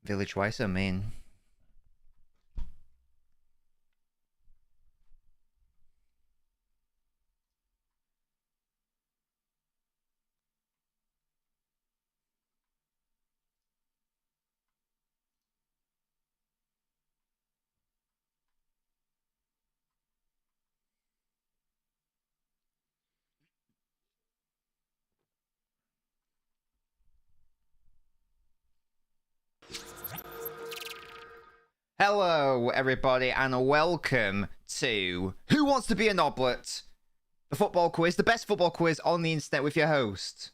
Village, why so mean? Hello, everybody, and welcome to Who Wants to Be a Noblet? The football quiz, the best football quiz on the internet with your host,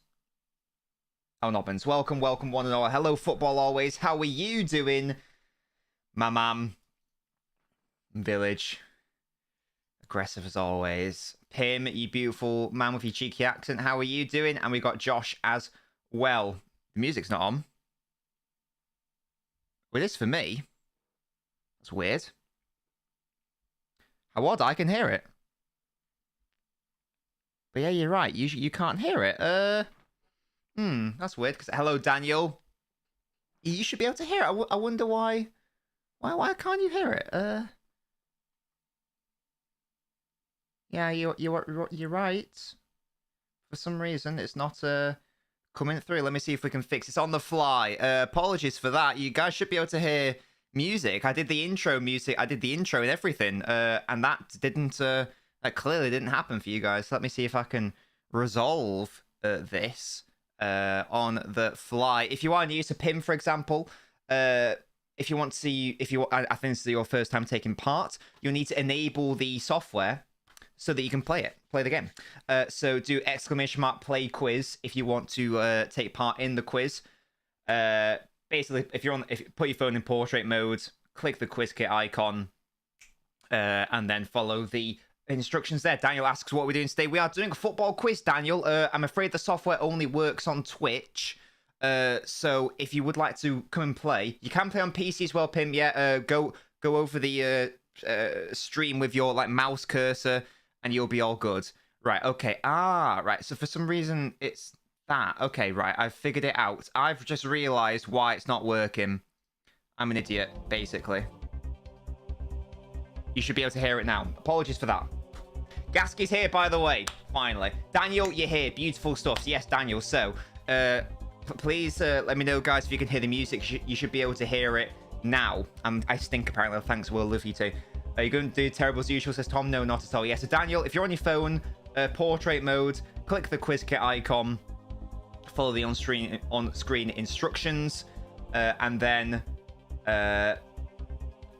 LNobbins. Welcome, one and all. Hello, football always. How are you doing, my mam? Village. Aggressive as always. Pim, you beautiful man with your cheeky accent. How are you doing? And we got Josh as well. The music's not on. Well, it is for me. That's weird. How odd, I can hear it. But yeah, you're right. You can't hear it. That's weird. Because hello, Daniel. You should be able to hear it. I wonder why. Why can't you hear it? Yeah, you're right. For some reason, it's not coming through. Let me see if we can fix it. It's on the fly. Apologies for that. You guys should be able to hear music. I did the intro music. I did the intro and everything, and that didn't. That clearly didn't happen for you guys. So let me see if I can resolve this on the fly. If you are new to Pim, for example, if you want to see, I think this is your first time taking part, you'll need to enable the software so that you can play the game. So do !play quiz if you want to take part in the quiz. Basically, if you put your phone in portrait mode, click the quiz kit icon, and then follow the instructions there. Daniel asks what we're doing today. We are doing a football quiz, Daniel. I'm afraid the software only works on Twitch. So if you would like to come and play, you can play on PC as well, Pim. Yeah, go over the stream with your mouse cursor, and you'll be all good. Right, okay. Right. So for some reason, it's that. Okay, right. I've figured it out. I've just realized why it's not working. I'm an idiot, basically. You should be able to hear it now. Apologies for that. Gasky's here, by the way. Finally. Daniel, you're here. Beautiful stuff. Yes, Daniel. So, please let me know, guys, if you can hear the music. You should be able to hear it now. I stink, apparently. Thanks, Will. Love you too. Are you going to do terrible as usual, says Tom? No, not at all. Yes, so Daniel, if you're on your phone, portrait mode, click the quiz kit icon, follow the on-screen instructions, and then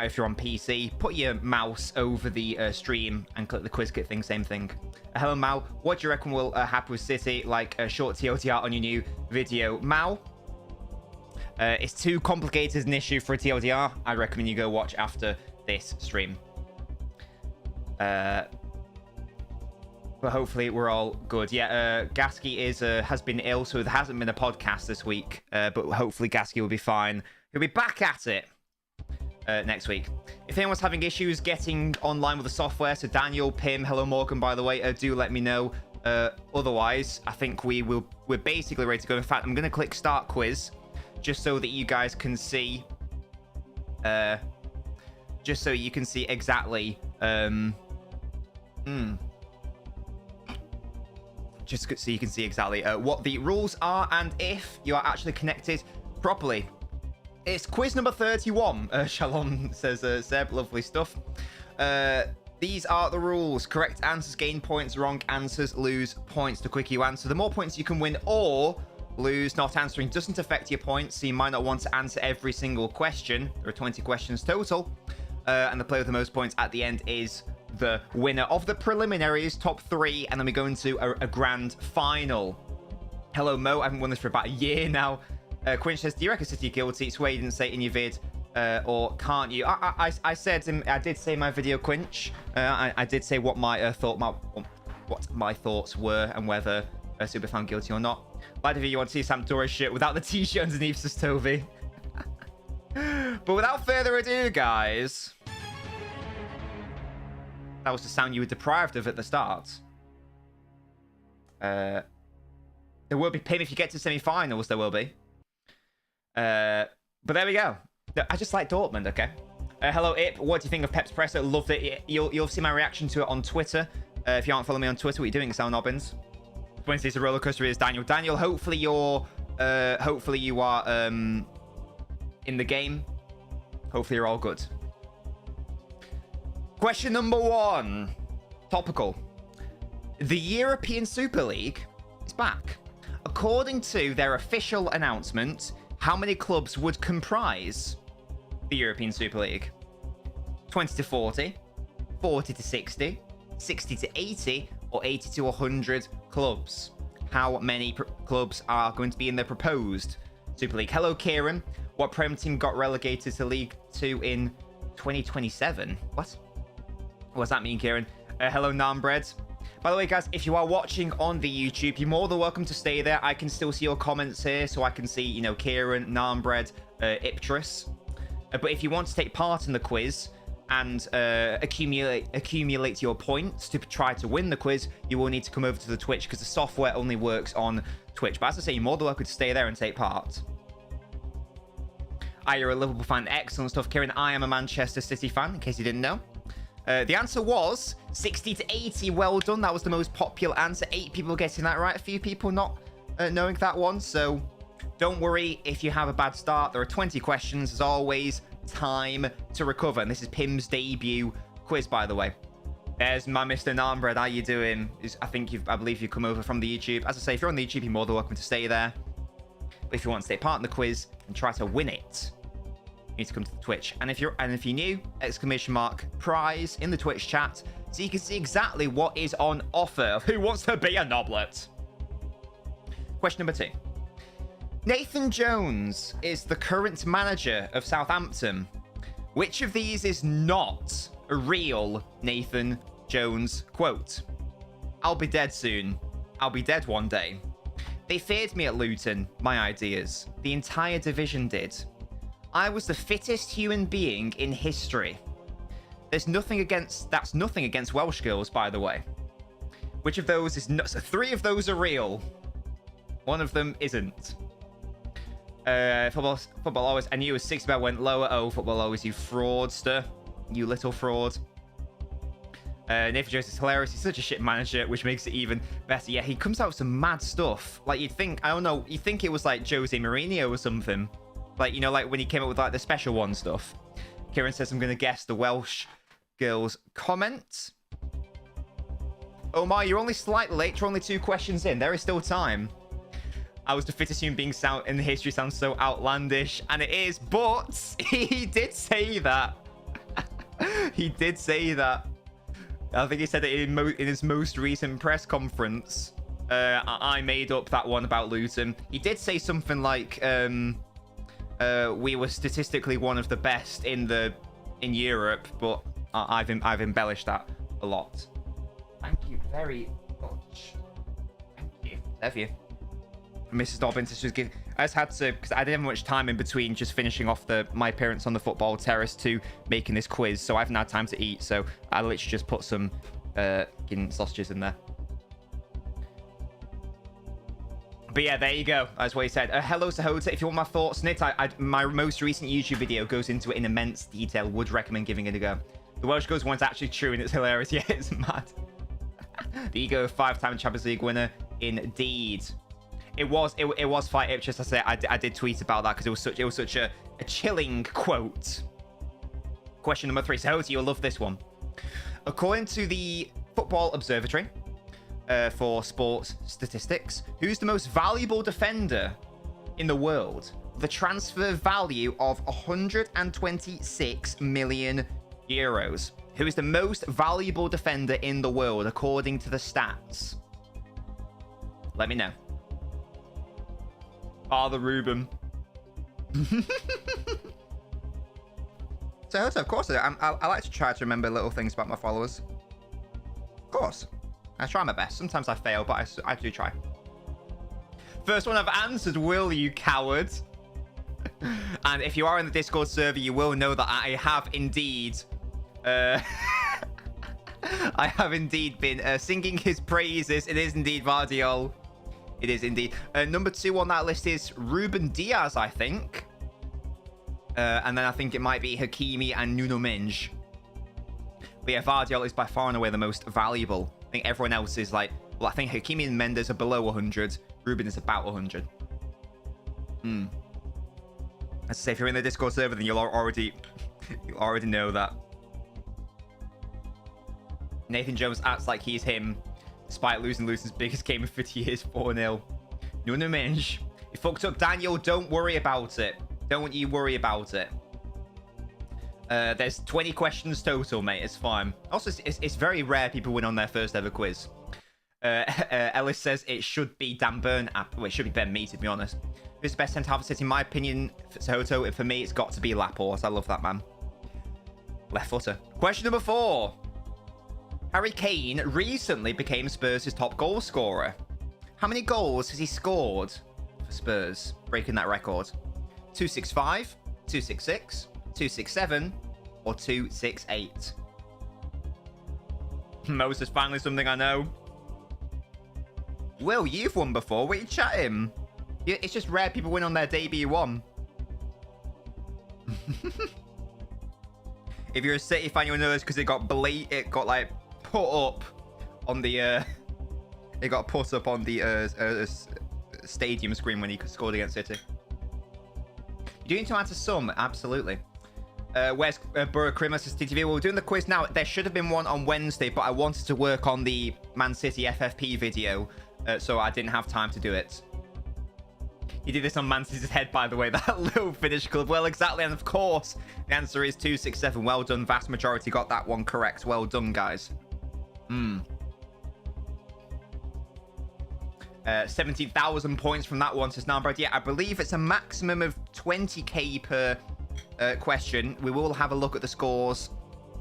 if you're on PC, put your mouse over the stream and click the quiz kit thing, same thing. Hello, Mao. What do you reckon will happen with City, like a short TLDR on your new video? Mao, it's too complicated an issue for a TLDR. I recommend you go watch after this stream. But hopefully we're all good. Yeah, Gasky has been ill, so there hasn't been a podcast this week. But hopefully Gasky will be fine. He'll be back at it next week. If anyone's having issues getting online with the software, so Daniel, Pim, hello Morgan, by the way, do let me know. Otherwise, I think we're basically ready to go. In fact, I'm going to click Start Quiz, just so that you guys can see. Just so you can see exactly. Just so you can see exactly what the rules are and if you are actually connected properly. It's quiz number 31. Shalom, says Seb. Lovely stuff. These are the rules. Correct answers gain points. Wrong answers lose points. The quicker you answer, the more points you can win or lose. Not answering doesn't affect your points, so you might not want to answer every single question. There are 20 questions total. And the player with the most points at the end is the winner of the preliminaries, top 3, and then we go into a grand final. Hello, Mo. I haven't won this for about a year now. Quinn says, do you reckon City guilty? It's where you didn't say it in your vid, or can't you? I said, I did say in my video, Quinch. I did say what my what my thoughts were and whether Super found guilty or not. Lad, if you want to see Sampdoria shirt without the t-shirt underneath, says Toby. But without further ado, guys, that was the sound you were deprived of at the start. There will be Pim if you get to semi-finals. There will be. But there we go. I just like Dortmund, okay? Hello, Ip. What do you think of Pep's presser? Loved it. You'll see my reaction to it on Twitter. If you aren't following me on Twitter, what are you doing, it's LNobbins? Wednesday's a roller coaster is Daniel. Daniel, hopefully you are in the game. Hopefully you're all good. Question number 1. Topical. The European Super League is back. According to their official announcement, how many clubs would comprise the European Super League? 20 to 40, 40 to 60, 60 to 80, or 80 to 100 clubs? How many clubs are going to be in the proposed Super League? Hello, Kieran. What Prem team got relegated to League 2 in 2027? What does that mean, Kieran? Hello, Nanbread. By the way, guys, if you are watching on the YouTube, you're more than welcome to stay there. I can still see your comments here, so I can see, you know, Kieran, Nanbread, Iptris. But if you want to take part in the quiz and accumulate your points to try to win the quiz, you will need to come over to the Twitch because the software only works on Twitch. But as I say, you're more than welcome to stay there and take part. You're a Liverpool fan. Excellent stuff, Kieran. I am a Manchester City fan, in case you didn't know. The answer was 60 to 80. Well done. That was the most popular answer. 8 people getting that right. A few people not knowing that one. So don't worry if you have a bad start. There are 20 questions. As always, time to recover. And this is Pim's debut quiz, by the way. There's my Mr. Nanbread. How you doing? I believe you've come over from the YouTube. As I say, if you're on the YouTube, you're more than welcome to stay there. But if you want to take part in the quiz and try to win it, you need to come to the Twitch. And if you're new, !prize in the Twitch chat so you can see exactly what is on offer. Who wants to be a Noblet? Question number 2. Nathan Jones is the current manager of Southampton. Which of these is not a real Nathan Jones quote? I'll be dead soon. I'll be dead one day. They feared me at Luton, my ideas. The entire division did. I was the fittest human being in history. That's nothing against Welsh girls, by the way. Which of those is not? So 3 of those are real. 1 of them isn't. Football always. I knew it was 6 bet went lower. Oh, football always, you fraudster. You little fraud. Nathan Jones is hilarious. He's such a shit manager, which makes it even better. Yeah, he comes out with some mad stuff. Like, you'd think, I don't know, you'd think it was like Jose Mourinho or something. Like, you know, like when he came up with like the special one stuff. Kieran says, I'm going to guess the Welsh girls comment. Omar, you're only slightly late. You're only 2 questions in. There is still time. I was the fittest human being in the history. Sounds so outlandish. And it is, but he did say that. He did say that. I think he said it in his most recent press conference. I made up that one about Luton. He did say something like, we were statistically one of the best in Europe, but I've embellished that a lot. Thank you very much. Thank you. Love you. Mrs. Dobbins just give. I just had to, because I didn't have much time in between just finishing off my appearance on the football terrace to making this quiz, so I haven't had time to eat. So I literally just put some sausages in there. But yeah, there you go. That's what he said. Hello, Sahota. If you want my thoughts on it, my most recent YouTube video goes into it in immense detail. Would recommend giving it a go. The Welsh Girls one's actually true, and it's hilarious. Yeah, it's mad. The ego 5-time Champions League winner, indeed. It was Fight Ipchus. I did tweet about that because it was such a chilling quote. Question number 3. Sahota, you'll love this one. According to the Football Observatory, for sports statistics, who's the most valuable defender in the world? The transfer value of 126 million euros. Who is the most valuable defender in the world according to the stats? Let me know. Father Ruben. So, of course, I like to try to remember little things about my followers. Of course. I try my best. Sometimes I fail, but I do try. First one I've answered, will you coward? And if you are in the Discord server, you will know that I have indeed... I have indeed been singing his praises. It is indeed Vardiol. It is indeed. Number 2 on that list is Ruben Diaz, I think. And then I think it might be Hakimi and Nuno Mendes. But yeah, Vardiol is by far and away the most valuable. I think everyone else is like... Well, I think Hakimi and Mendes are below 100. Ruben is about 100. As I say, if you're in the Discord server, then you'll already know that. Nathan Jones acts like he's him, despite losing Luton's biggest game of 50 years, 4-0. Nuno Mendes. You fucked up, Daniel. Don't worry about it. Don't you worry about it. There's 20 questions total, mate. It's fine. Also, it's very rare people win on their first ever quiz. Ellis says it should be Dan Burn. Well, it should be Ben Mee, to be honest. Who's the best centre-half City? In my opinion, for Soto, for me, it's got to be Laporte. I love that man. Left footer. Question number 4. Harry Kane recently became Spurs' top goal scorer. How many goals has he scored for Spurs, breaking that record? 265, 266, 267, or 268? Moses, finally something I know. Will, you've won before. What are you chatting? It's just rare people win on their debut one. If you're a City fan, you'll know this because it got like put up on the it got put up on the stadium screen when he scored against City. You're doing to answer some, absolutely. Where's Borough Criminal says TTV? Well, we're doing the quiz now. There should have been one on Wednesday, but I wanted to work on the Man City FFP video, so I didn't have time to do it. You did this on Man City's head, by the way, that little Finnish club. Well, exactly, and of course, the answer is 267. Well done. Vast majority got that one correct. Well done, guys. 17,000 points from that one, says Nambred. Yeah, I believe it's a maximum of 20k per question. We will have a look at the scores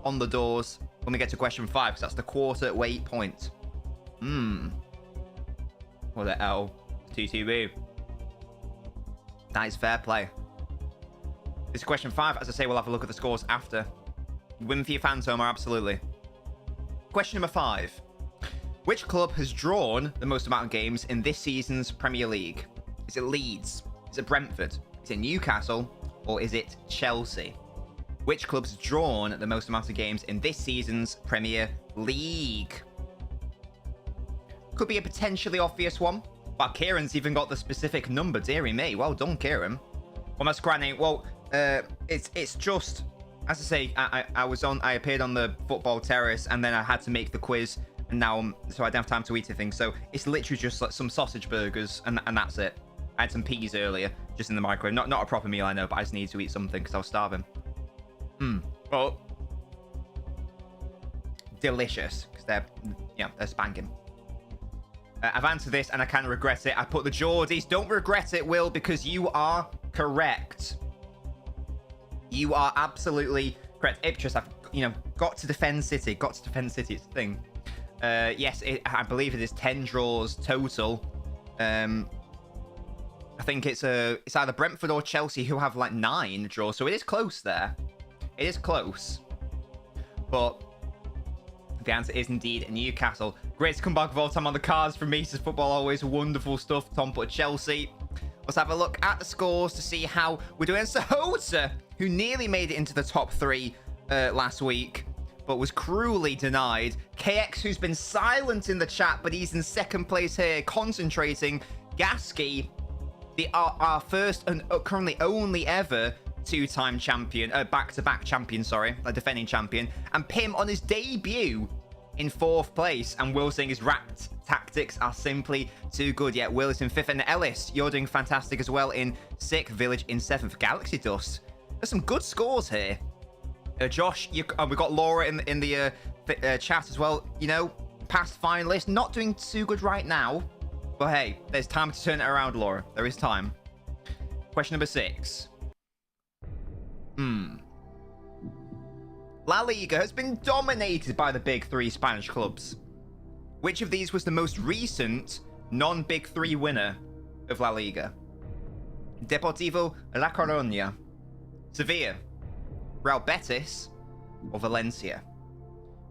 on the doors when we get to question 5, because that's the quarter weight point. Or the L. TTV. That is fair play. This is question 5. As I say, we'll have a look at the scores after. Win for your fans, Omar, absolutely. Question number 5. Which club has drawn the most amount of games in this season's Premier League? Is it Leeds? Is it Brentford? Is it Newcastle? Or is it Chelsea? Which club has drawn the most amount of games in this season's Premier League? Could be a potentially obvious one. But Kieran's even got the specific number, dearie me. Well done, Kieran. What am I scranning? Well, it's just, as I say, I appeared on the Football Terrace, and then I had to make the quiz, and now so I don't have time to eat anything. So it's literally just like some sausage burgers, and that's it. I had some peas earlier, just in the microwave. Not a proper meal, I know, but I just needed to eat something because I was starving. Well, delicious, because they're spanking. I've answered this and I kind of regret it. I put the Geordies. Don't regret it, Will, because you are correct. You are absolutely correct. Ipchus, I've got to defend City. Got to defend City. It's the thing. Yes, I believe it is 10 draws total. I think it's either Brentford or Chelsea who have like 9 draws. So it is close there. It is close. But the answer is indeed Newcastle. Greatest comeback of all time on the cards from me. Says football always wonderful stuff. Tom put Chelsea. Let's have a look at the scores to see how we're doing. Sahota, who nearly made it into the top 3 last week, but was cruelly denied. KX, who's been silent in the chat, but he's in second place here, concentrating. Gasky, our first and currently only ever 2-time champion, back-to-back champion, sorry, a defending champion. And Pim on his debut in 4th place. And Will saying his rapt tactics are simply too good. Yet Will is in 5th. And Ellis, you're doing fantastic as well in 6th. Village in 7th. Galaxy Dust. There's some good scores here. Josh, we've got Laura in the chat as well. Past finalist. Not doing too good right now. But hey, there's time to turn it around, Laura. There is time. Question number 6. La Liga has been dominated by the big 3 Spanish clubs. Which of these was the most recent non-big 3 winner of La Liga? Deportivo La Coruña, Sevilla, Real Betis, or Valencia?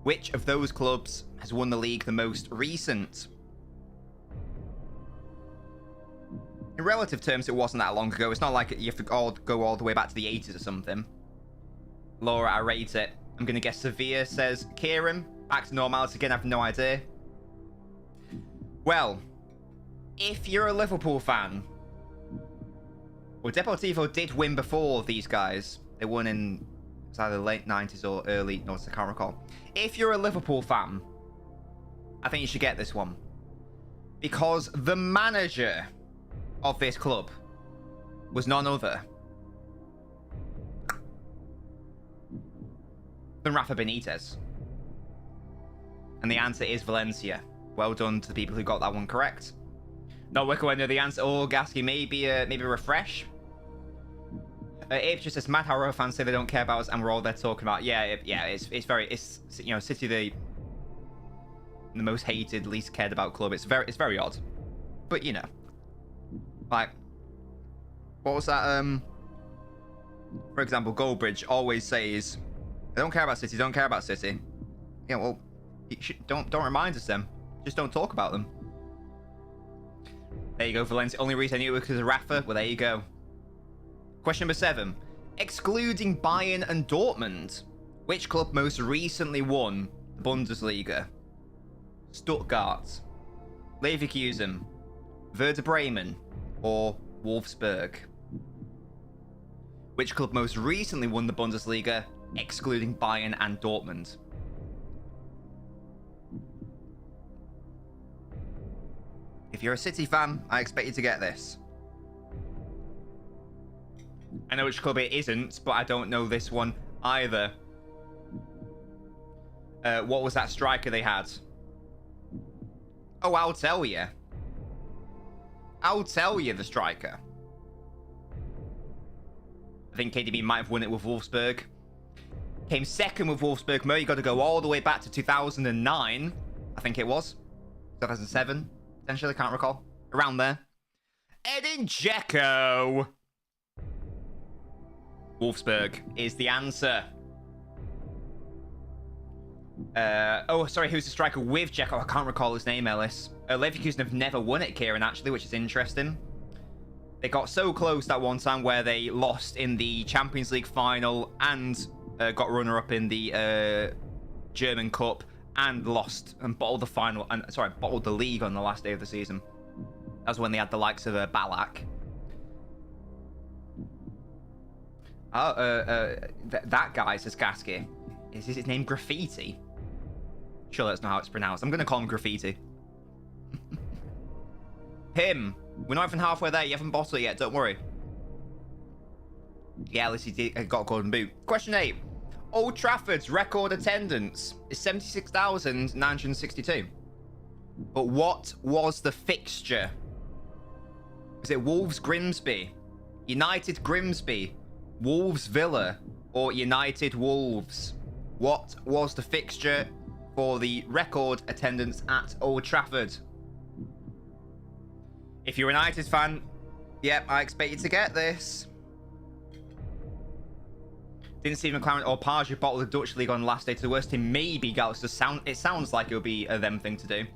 Which of those clubs has won the league the most recent? In relative terms, it wasn't that long ago. It's not like you have to go all the way back to the 80s or something. Laura, I rate it. I'm going to guess Sevilla says, Kieran, back to normality again, I have no idea. Well, if you're a Liverpool fan, well, Deportivo did win before these guys. They won in, it's either late 90s or early, no, I can't recall. If you're a Liverpool fan, I think you should get this one. Because the manager of this club was none other than Rafa Benitez. And the answer is Valencia. Well done to the people who got that one correct. No, Wicker, I know the answer. Oh, Gasky, maybe refresh. Ape just says, mad how our fans say they don't care about us and we're all there talking about. Yeah, it's very, you know, City the most hated, least cared about club. It's very odd. But you know, like, what was that? For example, Goldbridge always says, "They don't care about City. Don't care about City." Yeah, well, don't remind us them. Just don't talk about them. There you go, Valencia. Only reason I knew it was because of Rafa. Well, there you go. Question number 7. Excluding Bayern and Dortmund, which club most recently won the Bundesliga? Stuttgart, Leverkusen, Werder Bremen, or Wolfsburg? Which club most recently won the Bundesliga, excluding Bayern and Dortmund? If you're a City fan, I expect you to get this. I know which club it isn't, but I don't know this one either. What was that striker they had? Oh, I'll tell you. I'll tell you the striker. I think KDB might have won it with Wolfsburg. Came second with Wolfsburg. Mo, you got to go all the way back to 2009. I think it was. 2007. Potentially, can't recall. Around there. Edin Dzeko. Wolfsburg is the answer. Oh, sorry, who's the striker with Dzeko? I can't recall his name, Ellis. Leverkusen have never won it, Kieran, actually, which is interesting. They got so close that one time where they lost in the Champions League final and got runner-up in the German Cup and lost and bottled the final, and bottled the league on the last day of the season. That's when they had the likes of Ballack. That guy, says Gasky. Is his name Graffiti? Sure, that's not how it's pronounced. I'm going to call him Graffiti. Him. We're not even halfway there. You haven't bottled it yet. Don't worry. Yeah, at least he got a golden boot. Question 8. Old Trafford's record attendance is 76,962. But what was the fixture? Was it Wolves Grimsby, United Grimsby, Wolves Villa, or United Wolves? What was the fixture for the record attendance at Old Trafford? If you're a United fan, yep, I expect you to get this. Didn't Steve McLaren or Pardew bottle the Dutch league on the last day to the worst team? Maybe Galaxy. It sounds like it would be a them thing to do.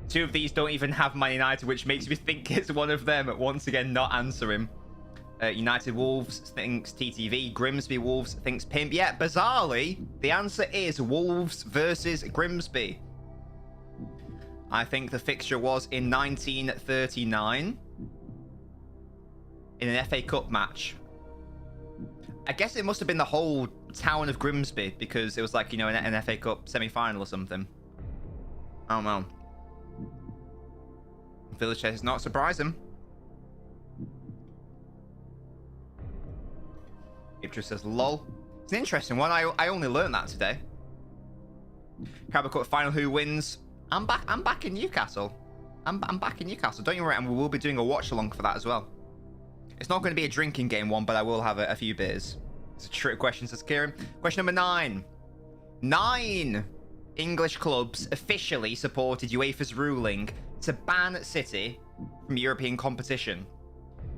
2 of these don't even have Man United, which makes me think it's one of them. Once again, not answering. United Wolves thinks TTV. Grimsby Wolves thinks Pimp. Yeah, bizarrely, the answer is Wolves versus Grimsby. I think the fixture was in 1939 in an FA Cup match. I guess it must have been the whole town of Grimsby because it was like, you know, an FA Cup semi-final or something. I don't know. Village Chase is not surprising. It just says lol. It's an interesting one. I only learned that today. Carabao Cup final, who wins? I'm back in Newcastle. I'm back in Newcastle. Don't you worry, and we will be doing a watch along for that as well. It's not going to be a drinking game one, but I will have a few beers. It's a trick question, says Kieran. Question number 9. 9 English clubs officially supported UEFA's ruling to ban City from European competition.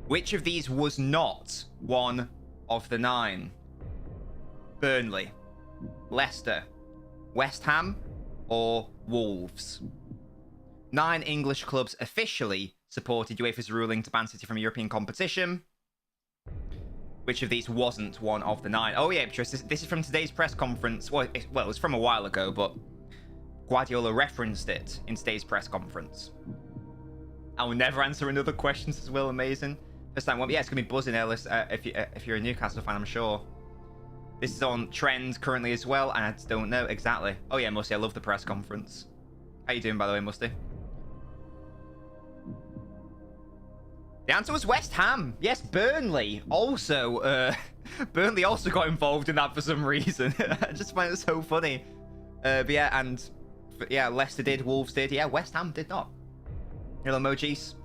Which of these was not one of the 9? Burnley, Leicester, West Ham, or Wolves? 9 English clubs officially supported UEFA's ruling to ban City from European competition. Which of these wasn't one of the 9? Oh yeah, this is from today's press conference. Well, it was from a while ago, but Guardiola referenced it in today's press conference. I will never answer another questions as well. Amazing. First time, well, yeah, it's gonna be buzzing, Ellis. If you're a Newcastle fan, I'm sure. This is on trend currently as well, and I just don't know exactly. Oh yeah, Musty, I love the press conference. How you doing, by the way, Musty? The answer was West Ham. Yes, Burnley also. Burnley also got involved in that for some reason. I just find it so funny. But yeah, yeah, Leicester did, Wolves did. Yeah, West Ham did not. Hello, emojis.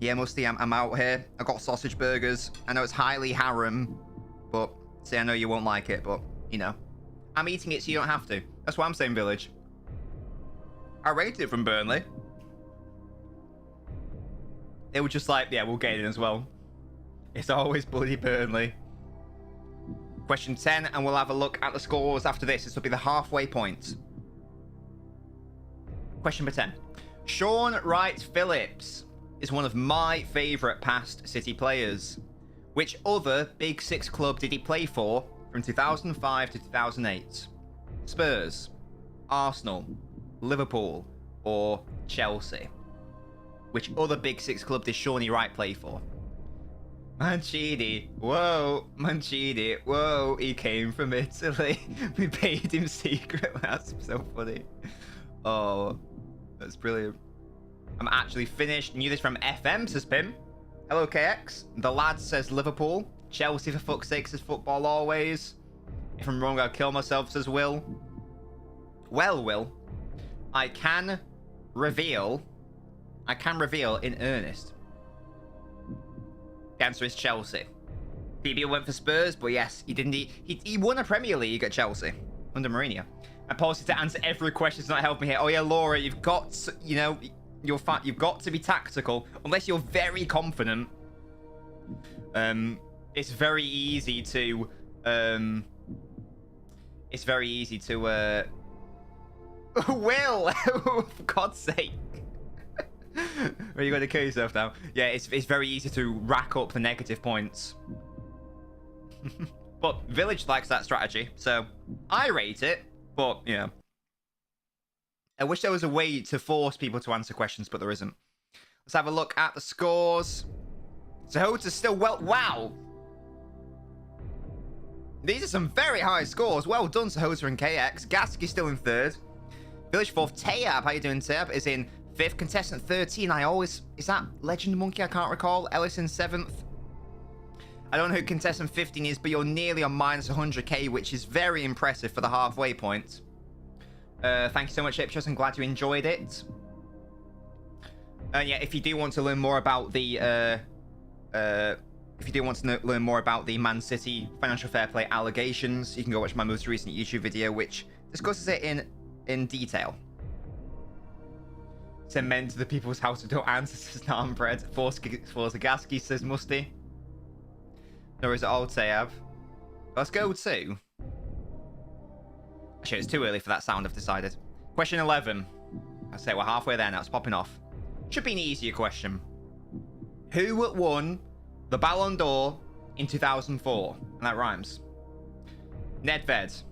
Yeah, Musty, I'm out here. I got sausage burgers. I know it's highly harem, but see, I know you won't like it, but you know, I'm eating it so you don't have to. That's what I'm saying, Village. I rated it from Burnley. They were just like, yeah, we'll get it as well. It's always bloody Burnley. Question 10, and we'll have a look at the scores after this. This will be the halfway point. Question number 10. Sean Wright-Phillips is one of my favourite past City players. Which other Big Six club did he play for from 2005 to 2008? Spurs, Arsenal, Liverpool, or Chelsea? Which other Big Six club did Shawnee Wright play for? Mancini, whoa, Mancini, whoa, he came from Italy. We paid him secretly. That's so funny. Oh, that's brilliant. I'm actually finished. Knew this from FM, says Pim. Hello, KX. The lad says Liverpool. Chelsea, for fuck's sake, says football always. If I'm wrong, I'll kill myself, says Will. Well, Will, I can reveal in earnest. The answer is Chelsea. PB went for Spurs, but yes, he didn't. He won a Premier League at Chelsea under Mourinho. I paused to answer every question. It's not helping me here. Oh yeah, Laura, you've got to, you know, you've got to be tactical unless you're very confident. It's very easy to Will, for God's sake. Are you going to kill yourself now? Yeah, it's very easy to rack up the negative points. But Village likes that strategy, so I rate it, but, you know. I wish there was a way to force people to answer questions, but there isn't. Let's have a look at the scores. Sahota's still well... Wow! These are some very high scores. Well done, Sahota and KX. Gasky's still in 3rd. Village 4th. Tayab, how you doing, Tayab? Is in 5th. Contestant 13. Is that Legend Monkey? I can't recall. Ellis in 7th. I don't know who contestant 15 is, but you're nearly on minus 100k, which is very impressive for the halfway point. Thank you so much, Ipshus. I'm glad you enjoyed it. Yeah, if you do want to learn more about the learn more about the Man City financial fair play allegations, you can go watch my most recent YouTube video, which discusses it in detail. Send men to the people's house who don't answer, says Narmbread. Forsagaski, says Musty. Nor is it all Tayab. Let's go to... Actually, it's too early for that sound, I've decided. Question 11. I say we're halfway there now, it's popping off. Should be an easier question. Who won the Ballon d'Or in 2004? And that rhymes. Nedved,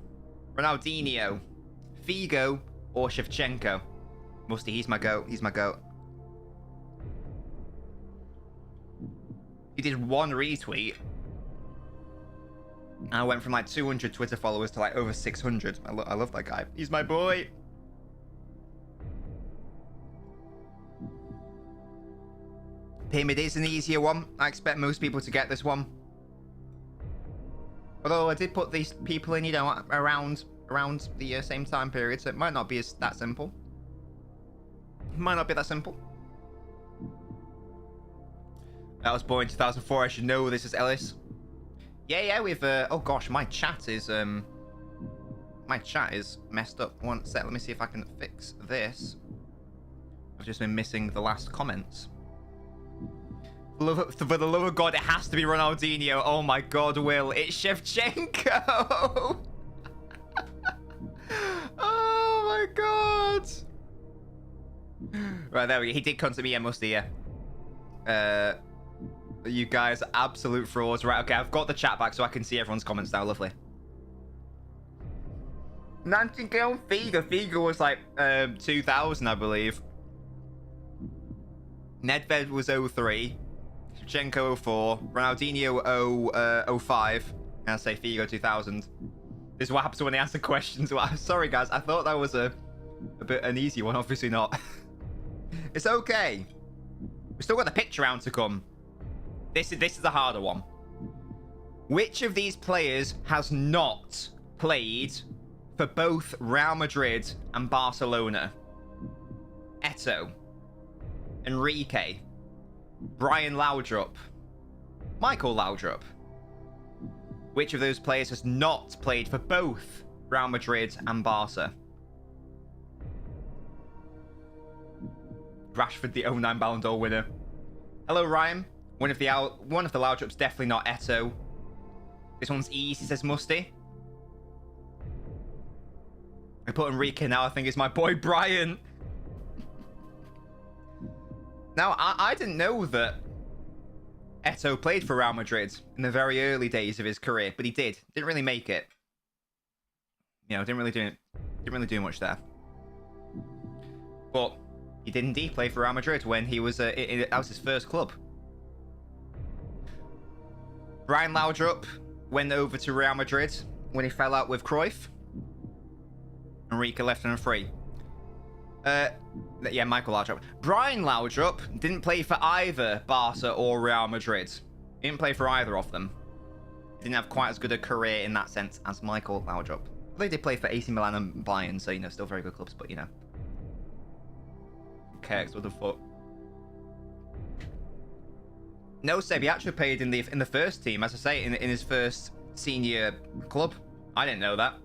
Ronaldinho, Figo, or Shevchenko? Musty, he's my goat. He's my goat. He did 1 retweet. And I went from like 200 Twitter followers to like over 600. I love that guy. He's my boy. Pim, it is an easier one. I expect most people to get this one. Although I did put these people in, you know, around the same time period, so it might not be that simple. It might not be that simple. I was born in 2004. I should know this is Ellis. Yeah, we've oh gosh, my chat is messed up. One sec, let me see if I can fix this. I've just been missing the last comments. For the love of God, it has to be Ronaldinho. Oh my God, Will, it's Shevchenko. Oh my God. Right, there we go. He did contact me, yeah, Musty, yeah. You guys are absolute frauds. Right, okay, I've got the chat back so I can see everyone's comments now. Lovely. Nightingale Figo. Figo was like 2000, I believe. Nedved was 03. Shevchenko 04. Ronaldinho 05. And I'll say Figo 2000. This is what happens when they answer questions. Sorry, guys. I thought that was a bit an easy one. Obviously not. It's okay. We've still got the picture round to come. This is the harder one. Which of these players has not played for both Real Madrid and Barcelona? Eto'o, Enrique, Brian Laudrup, Michael Laudrup. Which of those players has not played for both Real Madrid and Barca? Rashford, the 09 Ballon d'Or winner. Hello, Ryan. One of the Laudrups, definitely not Eto'o. This one's easy, says Musty. I put Enrique now. I think it's my boy Brian. Now, I didn't know that Eto'o played for Real Madrid in the very early days of his career, but he did. Didn't really make it. You know, didn't really do much there. But he did indeed play for Real Madrid when he was that was his first club. Brian Laudrup went over to Real Madrid when he fell out with Cruyff. Enrique left on a free. Yeah, Michael Laudrup. Brian Laudrup didn't play for either Barca or Real Madrid. He didn't play for either of them. He didn't have quite as good a career in that sense as Michael Laudrup. They did play for AC Milan and Bayern, so, you know, still very good clubs, but, you know. Kirks with a foot. No, Seb, he actually played in the first team, as I say, in his first senior club. I didn't know that.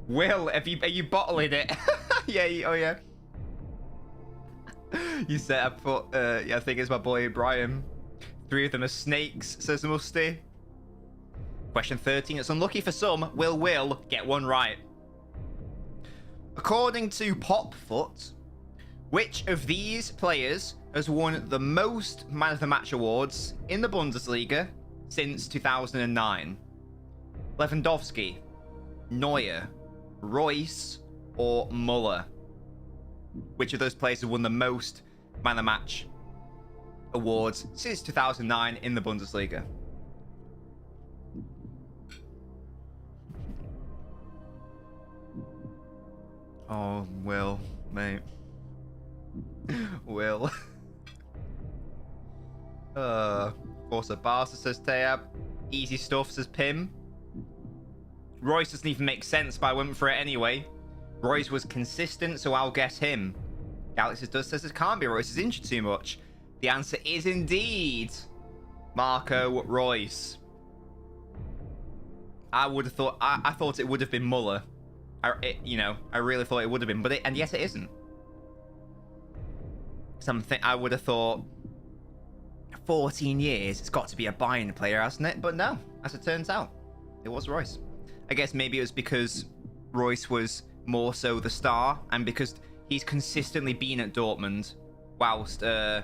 Will, are you bottling it? Yeah, oh yeah. You said I put, yeah, I think it's my boy Brian. 3 of them are snakes, says Musty. Question 13. It's unlucky for some. Will get one right. According to Popfoot, which of these players has won the most Man of the Match awards in the Bundesliga since 2009? Lewandowski, Neuer, Royce, or Muller? Which of those players have won the most Man of the Match awards since 2009 in the Bundesliga? Oh, Will, mate. Will. Forza Barca, says Tayab. Easy stuff, says Pim. Royce doesn't even make sense, but I went for it anyway. Royce was consistent, so I'll guess him. Galaxy does says it can't be Royce. He's injured too much. The answer is indeed Marco Royce. I would have thought. I thought it would have been Muller. You know, I really thought it would have been, and yes, it isn't. Something I would have thought. 14 years. It's got to be a Bayern player, hasn't it? But no, as it turns out, it was Royce. I guess maybe it was because Royce was more so the star, and because he's consistently been at Dortmund, whilst you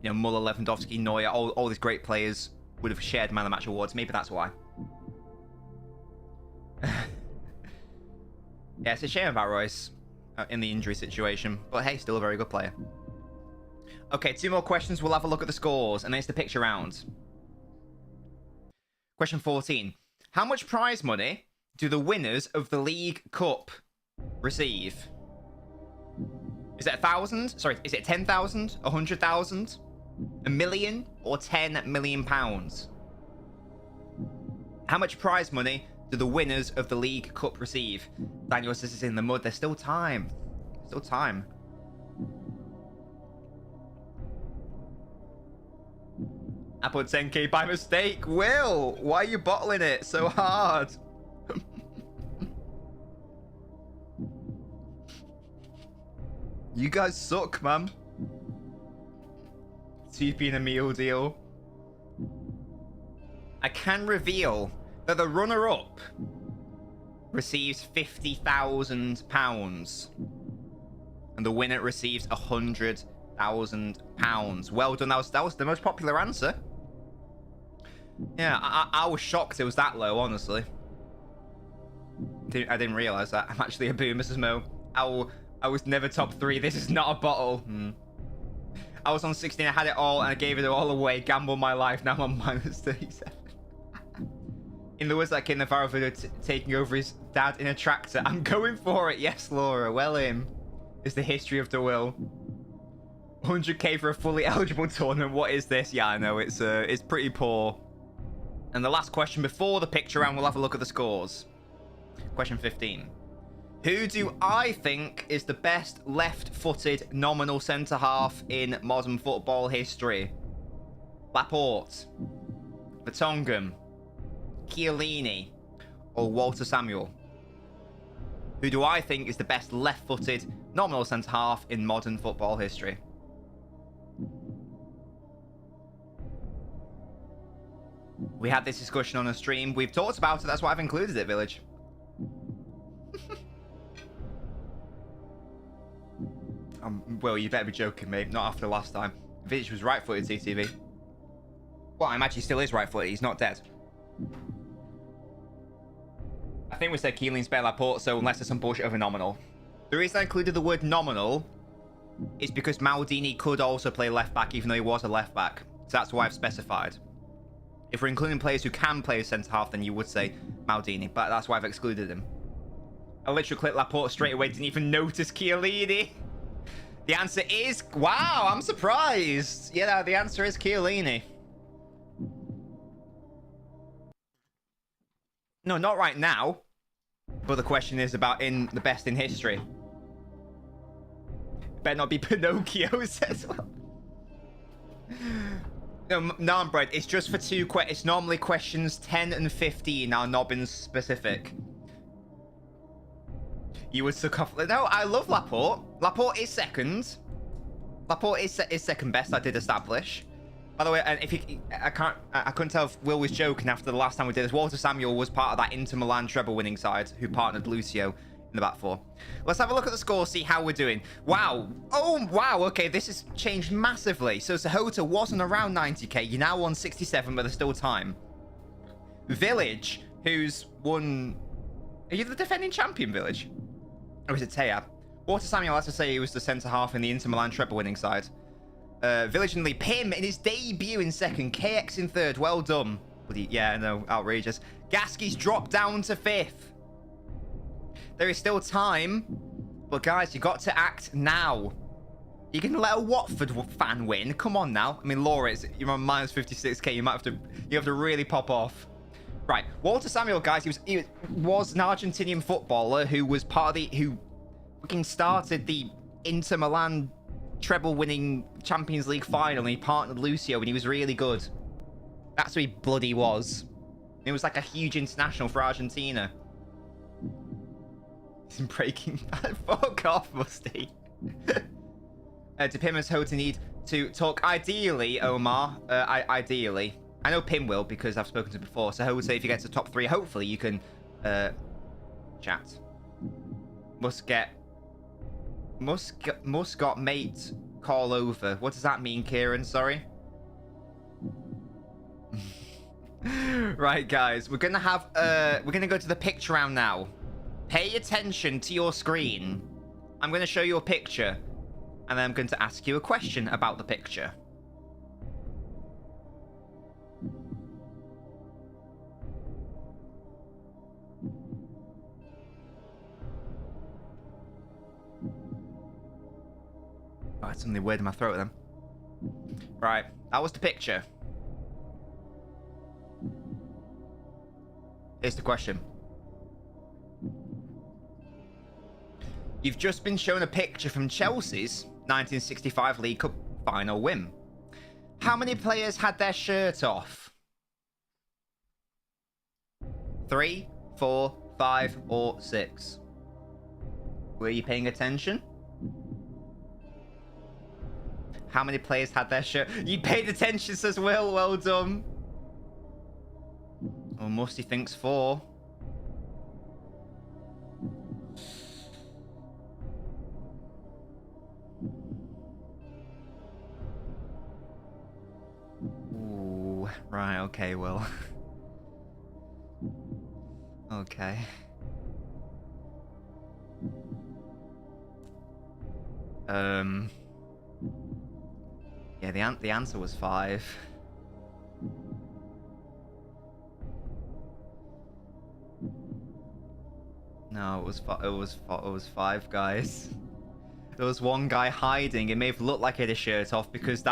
know, Muller, Lewandowski, Neuer, all these great players would have shared Man of the Match awards. Maybe that's why. Yeah, it's a shame about Royce in the injury situation, but hey, still a very good player. Okay, 2 more questions. We'll have a look at the scores, and then it's the picture round. Question 14. How much prize money do the winners of the League Cup receive? Is it 1,000? Sorry, is it 10,000? 100,000? A million? Or 10 million pounds? How much prize money do the winners of the League Cup receive? Daniel says it's in the mud. There's still time. Still time. I put 10k by mistake. Will, why are you bottling it so hard? You guys suck, man. TP in a meal deal. I can reveal that the runner-up receives £50,000. and the winner receives £100,000. Well done. That was the most popular answer. Yeah, I was shocked it was that low, honestly. I didn't realize that. I'm actually a boomer, says Mo. I was never top 3. This is not a bottle. I was on 16. I had it all, and I gave it all away. Gambled my life. Now I'm on minus 37. In the words that kid in the viral video taking over his dad in a tractor. I'm going for it. Yes, Laura. Well in. It's the history of the will. 100k for a fully eligible tournament. What is this? Yeah, I know. It's pretty poor. And the last question before the picture round, we'll have a look at the scores. Question 15. Who do I think is the best left-footed nominal centre-half in modern football history? Laporte, Vertonghen, Chiellini, or Walter Samuel? Who do I think is the best left-footed nominal centre-half in modern football history? We had this discussion on a stream. We've talked about it. That's why I've included it, Village. Well, you better be joking, mate. Not after last time. Village was right-footed, CTV. Well, I imagine he still is right-footed. He's not dead. I think we said Chiellini's better Laporte, so unless there's some bullshit over nominal. The reason I included the word nominal is because Maldini could also play left-back, even though he was a left-back. So that's why I've specified. If we're including players who can play centre-half, then you would say Maldini, but that's why I've excluded him. I literally clicked Laporte straight away, didn't even notice Chiellini. The answer is... Wow, I'm surprised. Yeah, the answer is Chiellini. No, not right now. But the question is about in the best in history. Better not be Pinocchio, says well. No, I'm Brad. It's just for 2 questions. It's normally questions 10 and 15 are Nobbins specific. You would suck off. No, I love Laporte. Laporte is second. Laporte is second best. I did establish. By the way, and if you, I couldn't tell if Will was joking after the last time we did this. Walter Samuel was part of that Inter Milan treble winning side who partnered Lucio in the back 4. Let's have a look at the score, see how we're doing. Wow. Oh, wow. Okay, this has changed massively. So Sahota wasn't around 90k. You're now on 67, but there's still time. Village, who's won... Are you the defending champion, Village? Or is it Taya? Walter Samuel, as I say, he was the centre-half in the Inter Milan treble winning side. Village and Lee. Pim in his debut in second. KX in third. Well done. Yeah, no, outrageous. Gasky's dropped down to 5th. There is still time. But guys, you got to act now. You can let a Watford fan win. Come on now. I mean, Laura, you're on minus 56k. You have to really pop off. Right, Walter Samuel, guys, he was an Argentinian footballer who was part of who fucking started the Inter Milan treble-winning Champions League final, and he partnered Lucio, and he was really good. That's who he bloody was. It was like a huge international for Argentina. He's breaking bad. Fuck off, Musty. Do Pim and Hota need to talk? Ideally, Omar, ideally. I know Pim will because I've spoken to him before. So Hota, if you get to top 3, hopefully you can chat. Must got mate call over. What does that mean, Kieran? Sorry. Right, guys, we're gonna go to the picture round now. Pay attention to your screen. I'm gonna show you a picture, and then I'm going to ask you a question about the picture. Oh, it's something weird in my throat then. Right, that was the picture. Here's the question. You've just been shown a picture from Chelsea's 1965 League Cup final win. How many players had their shirt off? 3, 4, 5, or 6? Were you paying attention? How many players had their shirt? You paid attention, says Will. Well done. Oh, Musty thinks 4. Okay, Will. Okay. Yeah, the answer was 5. No, it was 5, guys. There was one guy hiding. It may have looked like he had a shirt off because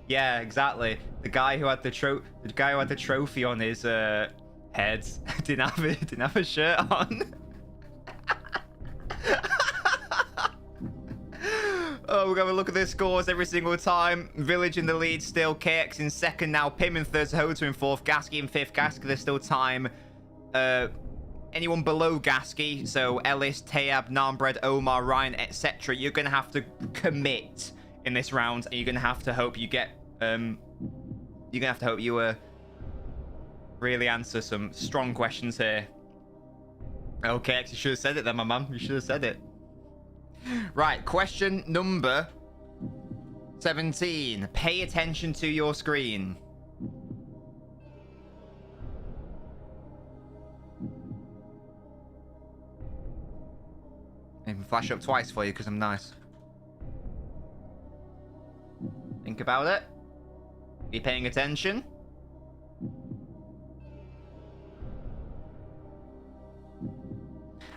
yeah, exactly. The guy who had the trophy on his head didn't have a shirt on. Oh, we're going to look at the scores every single time. Village in the lead still. KX in second now. Pim in third. Hoto in fourth. Gasky in fifth. Gasky, there's still time. Anyone below Gasky, so Ellis, Tayab, Narmbread, Omar, Ryan, etc., you're going to have to commit in this round, and you're going to have to hope you get... you're going to have to hope you really answer some strong questions here. Okay, you should have said it then, my man. You should have said it. Right, question number 17. Pay attention to your screen. I can flash up twice for you because I'm nice. Think about it. Are you paying attention?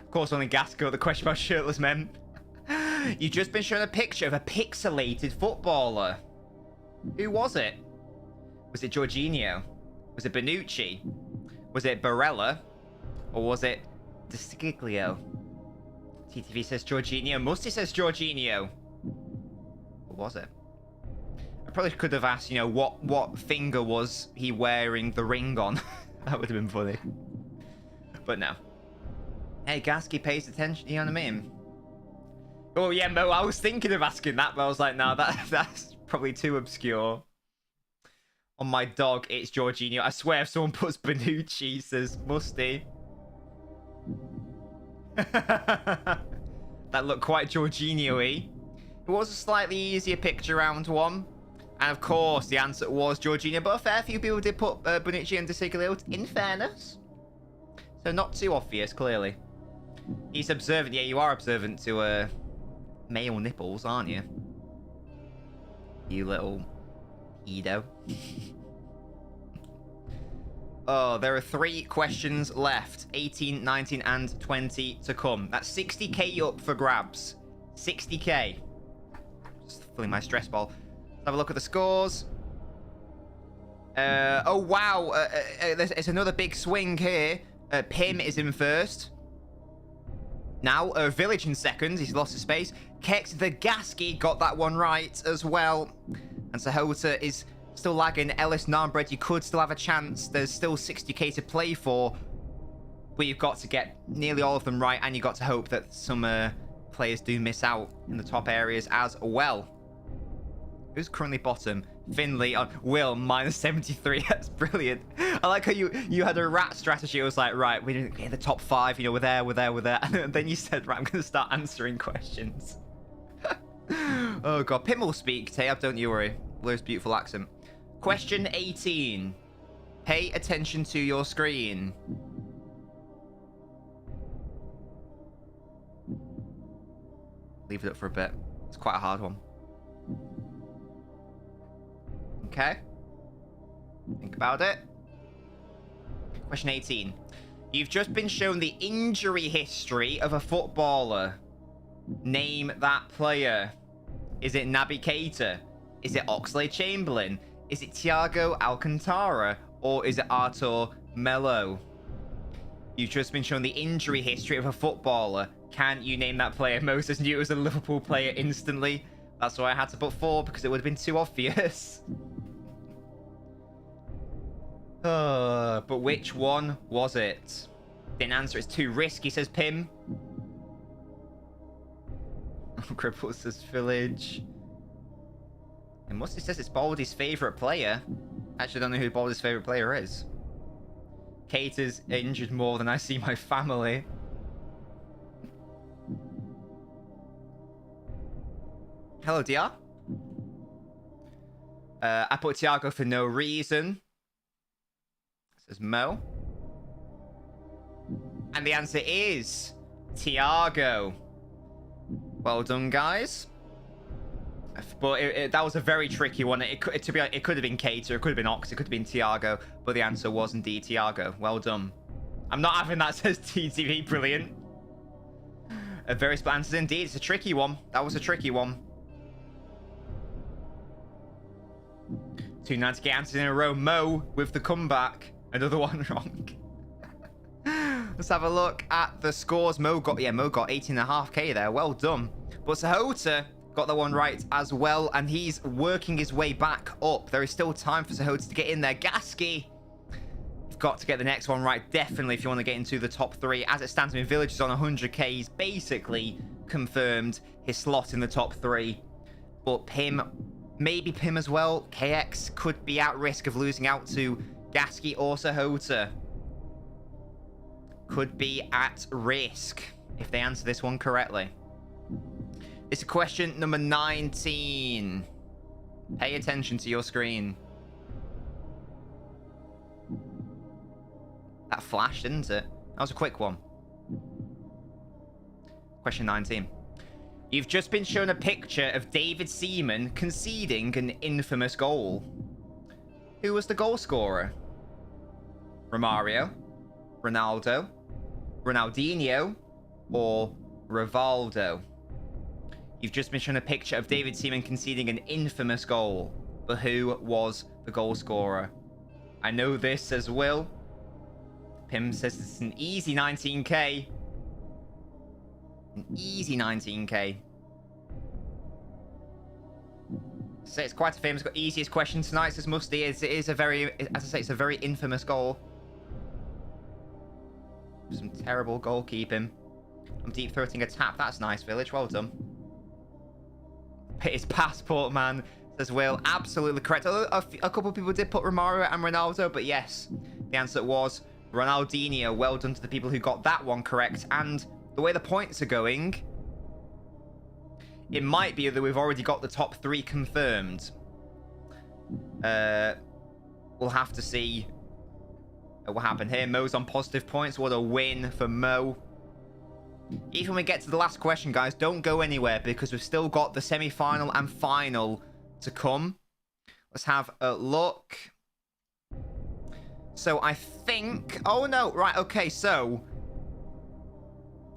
Of course, only Gas got the question about shirtless men. You've just been shown a picture of a pixelated footballer. Who was it? Was it Jorginho? Was it Bonucci? Was it Barella? Or was it De Sciglio? TTV says Jorginho. Musty says Jorginho. What was it? I probably could have asked, you know, what finger was he wearing the ring on? That would have been funny. But no. Hey, Gasky pays attention, you know what I mean? Oh, yeah, Mo, I was thinking of asking that, but I was like, no, that's probably too obscure. On my dog, it's Jorginho. I swear if someone puts Bonucci, says Musty. That looked quite Jorginho-y. It was a slightly easier picture round one. And of course, the answer was Jorginho, but a fair few people did put Bonucci and De Sciglio, in fairness. So not too obvious, clearly. He's observant. Yeah, you are observant to male nipples, aren't you? You little Edo. Oh, there are 3 questions left. 18, 19, and 20 to come. That's 60k up for grabs. 60k. Just filling my stress ball. Let's have a look at the scores. Oh, wow. It's another big swing here. Pim is in first. Now, Village in second. He's lost his space. Kex the Gasky got that one right as well. And Sahota is still lagging. Ellis, Narmbread, you could still have a chance. There's still 60k to play for. But you've got to get nearly all of them right. And you've got to hope that some players do miss out in the top areas as well. Who's currently bottom? Finley on Will, minus 73. That's brilliant. I like how you had a rat strategy. It was like, right, we didn't get the top 5. You know, we're there. And then you said, right, I'm going to start answering questions. Oh, God. Pim will speak, Tayab, don't you worry. Will's beautiful accent. Question 18. Pay attention to your screen. Leave it up for a bit. It's quite a hard one. Okay. Think about it. Question 18. You've just been shown the injury history of a footballer. Name that player. Is it Naby Keita? Is it Oxlade-Chamberlain? Is it Thiago Alcantara? Or is it Artur Melo? You've just been shown the injury history of a footballer. Can you name that player? Moses knew it was a Liverpool player instantly. That's why I had to put 4, because it would have been too obvious. But which one was it? Didn't answer. It's too risky, says Pim. Cripple says Village. And Musty says it's Baldy's favourite player. Actually, I don't know who Baldy's favourite player is. Keita's injured more than I see my family. Hello, DR. I put Thiago for no reason. says Mo. And the answer is Tiago. Well done, guys. But that was a very tricky one. To be honest, it could have been Cater, it could have been Ox, it could have been Tiago, but the answer was indeed Tiago. Well done. I'm not having that, says TTV. Brilliant. A very split answer indeed. It's a tricky one. That was a tricky one. 2 90k answers in a row. Mo with the comeback. Another one wrong. Let's have a look at the scores. Mo got 18.5k there. Well done. But Sahota got that one right as well, and he's working his way back up. There is still time for Sahota to get in there. Gasky, you've got to get the next one right, definitely, if you want to get into the top 3. As it stands, I mean, Village is on 100k. He's basically confirmed his slot in the top 3. But Pim, maybe Pim as well. KX could be at risk of losing out to Gasky or Sahota. Could be at risk if they answer this one correctly. It's question number 19. Pay attention to your screen. That flashed, didn't it? That was a quick one. Question 19. You've just been shown a picture of David Seaman conceding an infamous goal. Who was the goal scorer? Romario, Ronaldo, Ronaldinho, or Rivaldo? You've just been shown a picture of David Seaman conceding an infamous goal, but who was the goal scorer? I know this, says Will. Pim says it's an easy 19k. An easy 19k. So it's quite a famous, easiest question tonight, says Musty. It is a very, as I say, it's a very infamous goal. Some terrible goalkeeping. I'm deep throating a tap. That's nice, Village. Well done. His passport, man, says Will. Absolutely correct. A couple of people did put Romario and Ronaldo, but yes, the answer was Ronaldinho. Well done to the people who got that one correct. And the way the points are going, it might be that we've already got the top 3 confirmed. We'll have to see what happened here. Mo's on positive points. What a win for Mo. Even when we get to the last question, guys, don't go anywhere because we've still got the semi-final and final to come. Let's have a look. So I think... Oh, no. Right, okay. So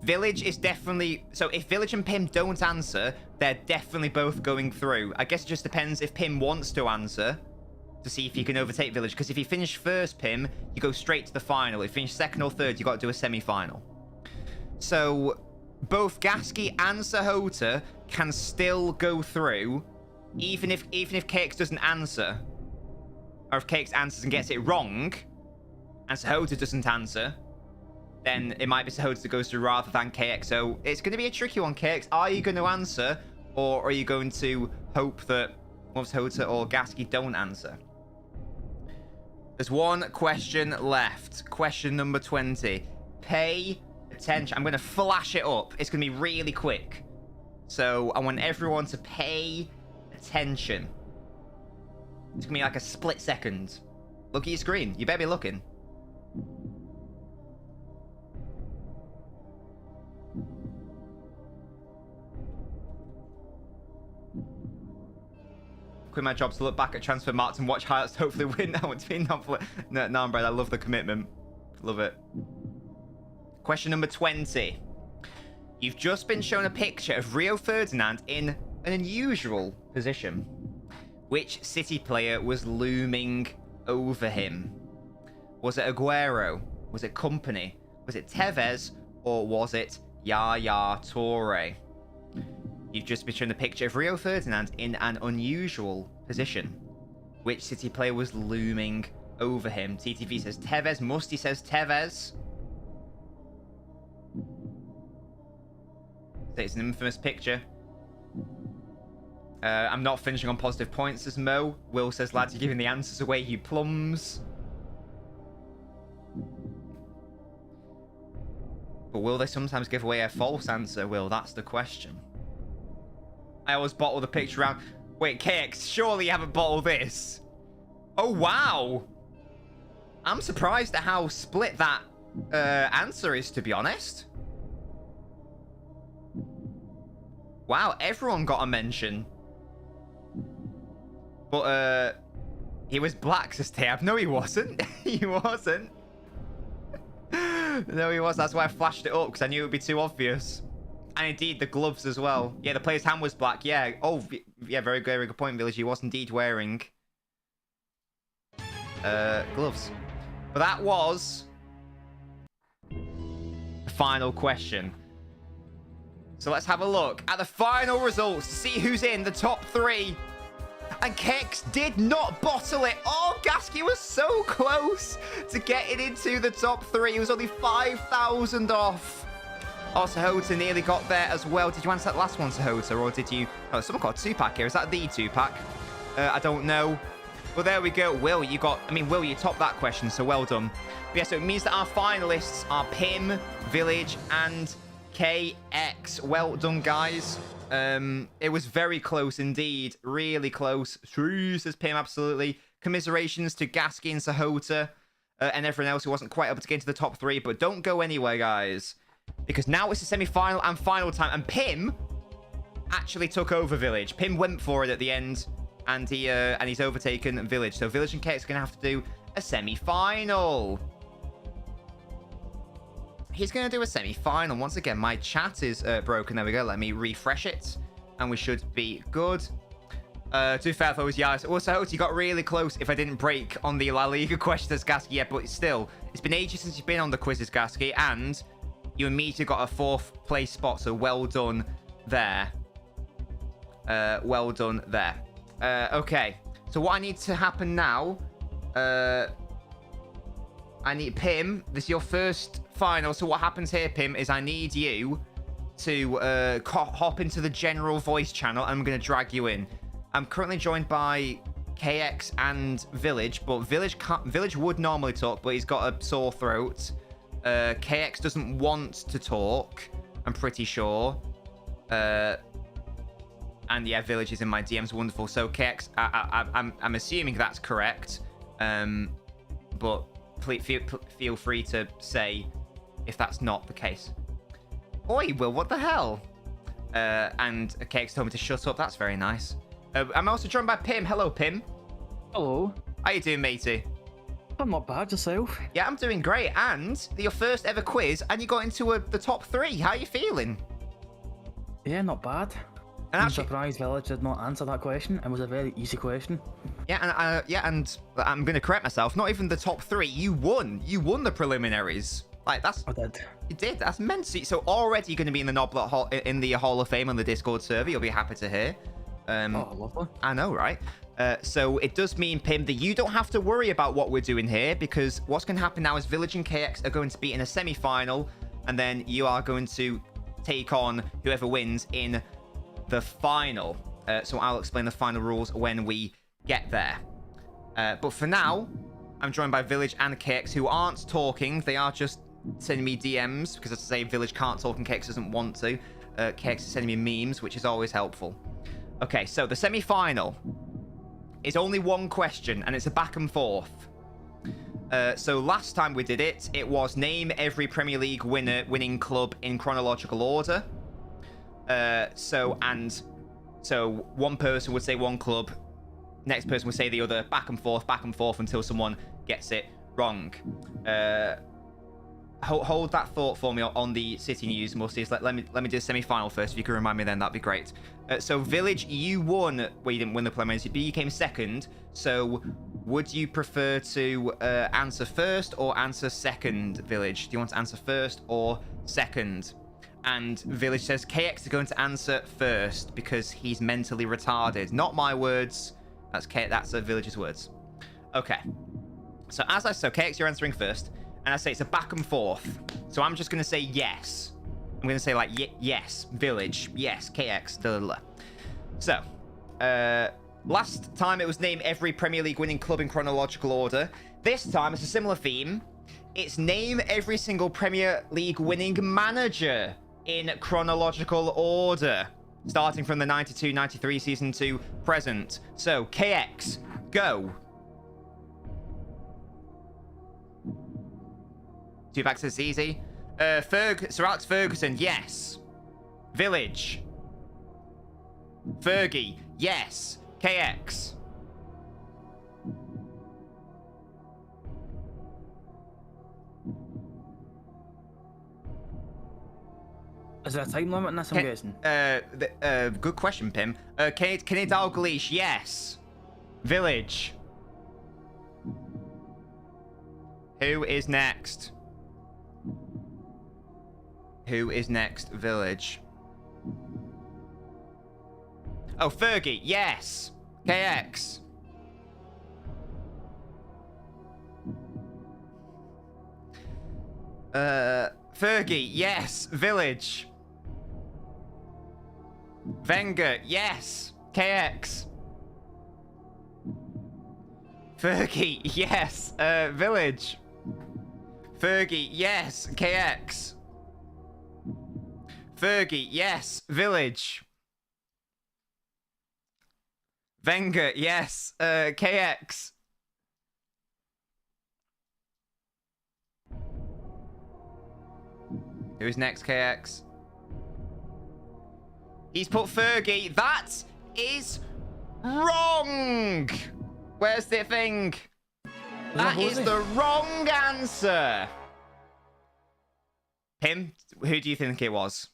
Village is definitely... So if Village and Pim don't answer, they're definitely both going through. I guess it just depends if Pim wants to answer to see if he can overtake Village. Because if you finish first, Pim, you go straight to the final. If you finish second or third, you got to do a semi-final. So both Gasky and Sahota can still go through, even if KX doesn't answer, or if KX answers and gets it wrong, and Sahota doesn't answer, then it might be Sahota that goes through rather than KX. So it's going to be a tricky one, KX. Are you going to answer, or are you going to hope that one of Sahota or Gasky don't answer? There's one question left. Question number 20. Pay attention. I'm going to flash it up. It's going to be really quick. So I want everyone to pay attention. It's going to be like a split second. Look at your screen. You better be looking. Quit my job to look back at transfer marks and watch highlights to hopefully win. I want to be no, Brad. I love the commitment. Love it. Question number 20. You've just been shown a picture of Rio Ferdinand in an unusual position. Which City player was looming over him? Was it Aguero? Was it Company? Was it Tevez? Or was it Yaya Toure? You've just been shown a picture of Rio Ferdinand in an unusual position. Which City player was looming over him? TTV says Tevez. Musty says Tevez. It's an infamous picture. I'm not finishing on positive points, says Mo. Will says, lads, you're giving the answers away, you plums. But will they sometimes give away a false answer, Will? That's the question. I always bottle the picture around. Wait, KX, surely you haven't bottled this. Oh, wow. I'm surprised at how split that answer is, to be honest. Wow, everyone got a mention. But, he was black, says Tab. No, he wasn't. He wasn't. No, he was. That's why I flashed it up, because I knew it would be too obvious. And indeed, the gloves as well. Yeah, the player's hand was black. Yeah. Oh, yeah, very good point, Village. He was indeed wearing gloves. But that was the final question. So let's have a look at the final results to see who's in the top 3. And Kex did not bottle it. Oh, Gasky was so close to getting into the top 3. He was only 5,000 off. Oh, Sahota nearly got there as well. Did you answer that last one, Sahota? Or did you... Oh, someone got a 2-pack here. Is that the 2-pack? I don't know. Well, there we go. Will, you got... I mean, Will, you topped that question, so well done. But yeah, so it means that our finalists are Pim, Village, and KX. Well done, guys. It was very close indeed. Really close. True, says Pim, absolutely. Commiserations to Gasky and Sahota and everyone else who wasn't quite able to get into the top 3. But don't go anywhere, guys. Because now it's the semi-final and final time. And Pim actually took over Village. Pim went for it at the end. And he's overtaken Village. So Village and KX are going to have to do a semi-final. He's going to do a semi-final. Once again, my chat is broken. There we go. Let me refresh it. And we should be good. To be fair, though, yeah. Also, you got really close if I didn't break on the La Liga question as Gasky. Yeah, but still, it's been ages since you've been on the quizzes, Gasky. And you immediately got a 4th place spot. So well done there. Well done there. Okay. So what I need to happen now... I need Pim. This is your first final. So what happens here, Pim, is I need you to hop into the general voice channel. I'm going to drag you in. I'm currently joined by KX and Village, but Village would normally talk, but he's got a sore throat. KX doesn't want to talk, I'm pretty sure. And yeah, Village is in my DMs. Wonderful. So KX, I'm assuming that's correct. But please feel free to say if that's not the case. Oi, Will, what the hell? And KX told me to shut up. That's very nice. I'm also joined by Pim. Hello, Pim. Hello. How you doing, matey? I'm not bad, yourself? Yeah, I'm doing great. And your first ever quiz, and you got into the top 3. How are you feeling? Yeah, not bad. And I'm actually, surprised Village did not answer that question. It was a very easy question. Yeah, and I'm going to correct myself. Not even the top 3. You won. You won the preliminaries. Like, that's... I did. You did. That's meant to. So already you're going to be in the Noblet in the Hall of Fame on the Discord server. You'll be happy to hear. Oh, lovely. I know, right? So it does mean, Pim, that you don't have to worry about what we're doing here, because what's going to happen now is Village and KX are going to be in a semi-final, and then you are going to take on whoever wins in the final. So I'll explain the final rules when we get there. But for now, I'm joined by Village and KX, who aren't talking. They are just sending me DMs, because as I say, Village can't talk and KX doesn't want to. KX is sending me memes, which is always helpful. Okay, so the semi-final is only one question, and it's a back and forth. So last time we did it, it was name every Premier League winning club in chronological order. So one person would say one club, next person would say the other, back and forth until someone gets it wrong. Hold that thought for me on the City News, Musties. Let me do the semi-final first. If you can remind me then, that'd be great. So Village, you won. Well, you didn't win the preliminaries, but you came second. So would you prefer to answer first or answer second, Village? Do you want to answer first or second? And Village says KX is going to answer first because he's mentally retarded. Not my words. That's Village's words. Okay. So as I said, KX, you're answering first. And I say it's a back and forth. So I'm just going to say yes. I'm going to say like, yes, Village, yes, KX, blah, blah, blah. So, last time it was name every Premier League winning club in chronological order. This time it's a similar theme. It's name every single Premier League winning manager in chronological order. Starting from the 92-93 season to present. So, KX, go. Two backs is easy. Sir Alex Ferguson, yes. Village. Fergie, yes. KX. Is there a time limit in this, I'm guessing? Good question, Pim. Kenny Dalglish, yes. Village. Who is next? Who is next? Village. Oh, Fergie, yes. KX. Fergie, yes. Village. Wenger, yes. KX. Fergie, yes. Village. Fergie, yes. KX. Fergie, yes. Village. Wenger, yes. KX. Who's next, KX? He's put Fergie. That is wrong. Where's the thing? That is the wrong answer. Pim, who do you think it was?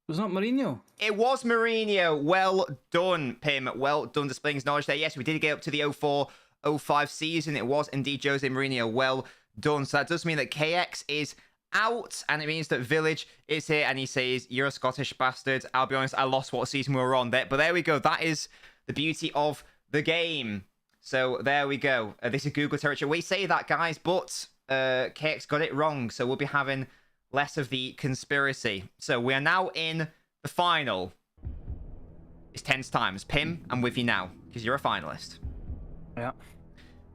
Was not Mourinho? It was Mourinho. Well done, Pim. Well done displaying his knowledge there. Yes, we did get up to the 04-05 season. It was indeed Jose Mourinho. Well done. So that does mean that KX is out, and it means that Village is here, and he says, "You're a Scottish bastard." I'll be honest, I lost what season we were on there, but there we go. That is the beauty of the game. So there we go. This is Google territory. We say that, guys, but KX got it wrong, so we'll be having less of the conspiracy. So we are now in the final. It's tense times. Pim, I'm with you now, because you're a finalist. Yeah.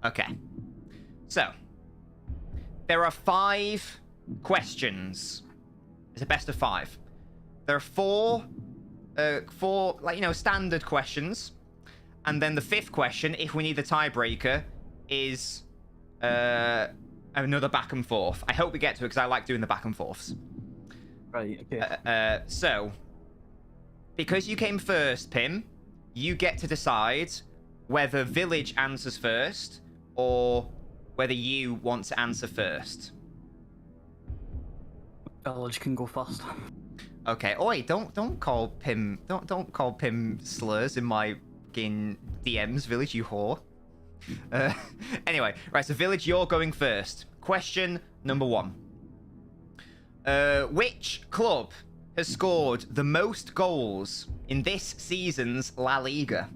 Okay. So, there are 5 questions. It's a best of 5. There are 4, like, you know, standard questions. And then the 5th question, if we need the tiebreaker, is another back and forth. I hope we get to it because I like doing the back and forths. Right, okay. So, because you came first, Pim, you get to decide whether Village answers first or whether you want to answer first. Village can go first. Okay. Oi, don't call Pim don't call Pim slurs in my fucking DMs, Village, you whore. Anyway, right, so Village, you're going first. Question number 1. Which club has scored the most goals in this season's La Liga?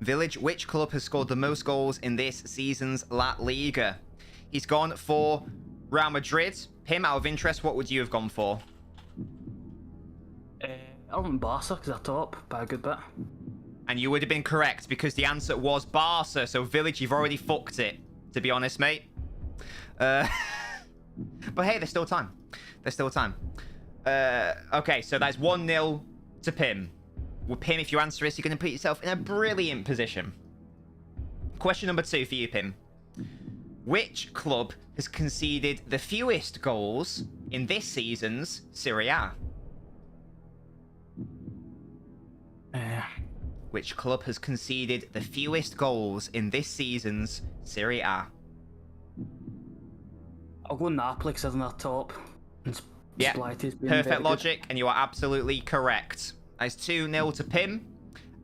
Village, which club has scored the most goals in this season's La Liga? He's gone for Real Madrid. Pim, out of interest, what would you have gone for? I went Barca because they're top by a good bit. And you would have been correct because the answer was Barca. So, Village, you've already fucked it, to be honest, mate. But hey, there's still time. There's still time. Okay, so that's 1-0 to Pim. Well, Pim, if you answer this, you're going to put yourself in a brilliant position. Question number 2 for you, Pim. Which club has conceded the fewest goals in this season's Serie A? Which club has conceded the fewest goals in this season's Serie A? I'll go Napoli because they're top. Yeah, perfect logic, and you are absolutely correct. That's 2-0 to Pim,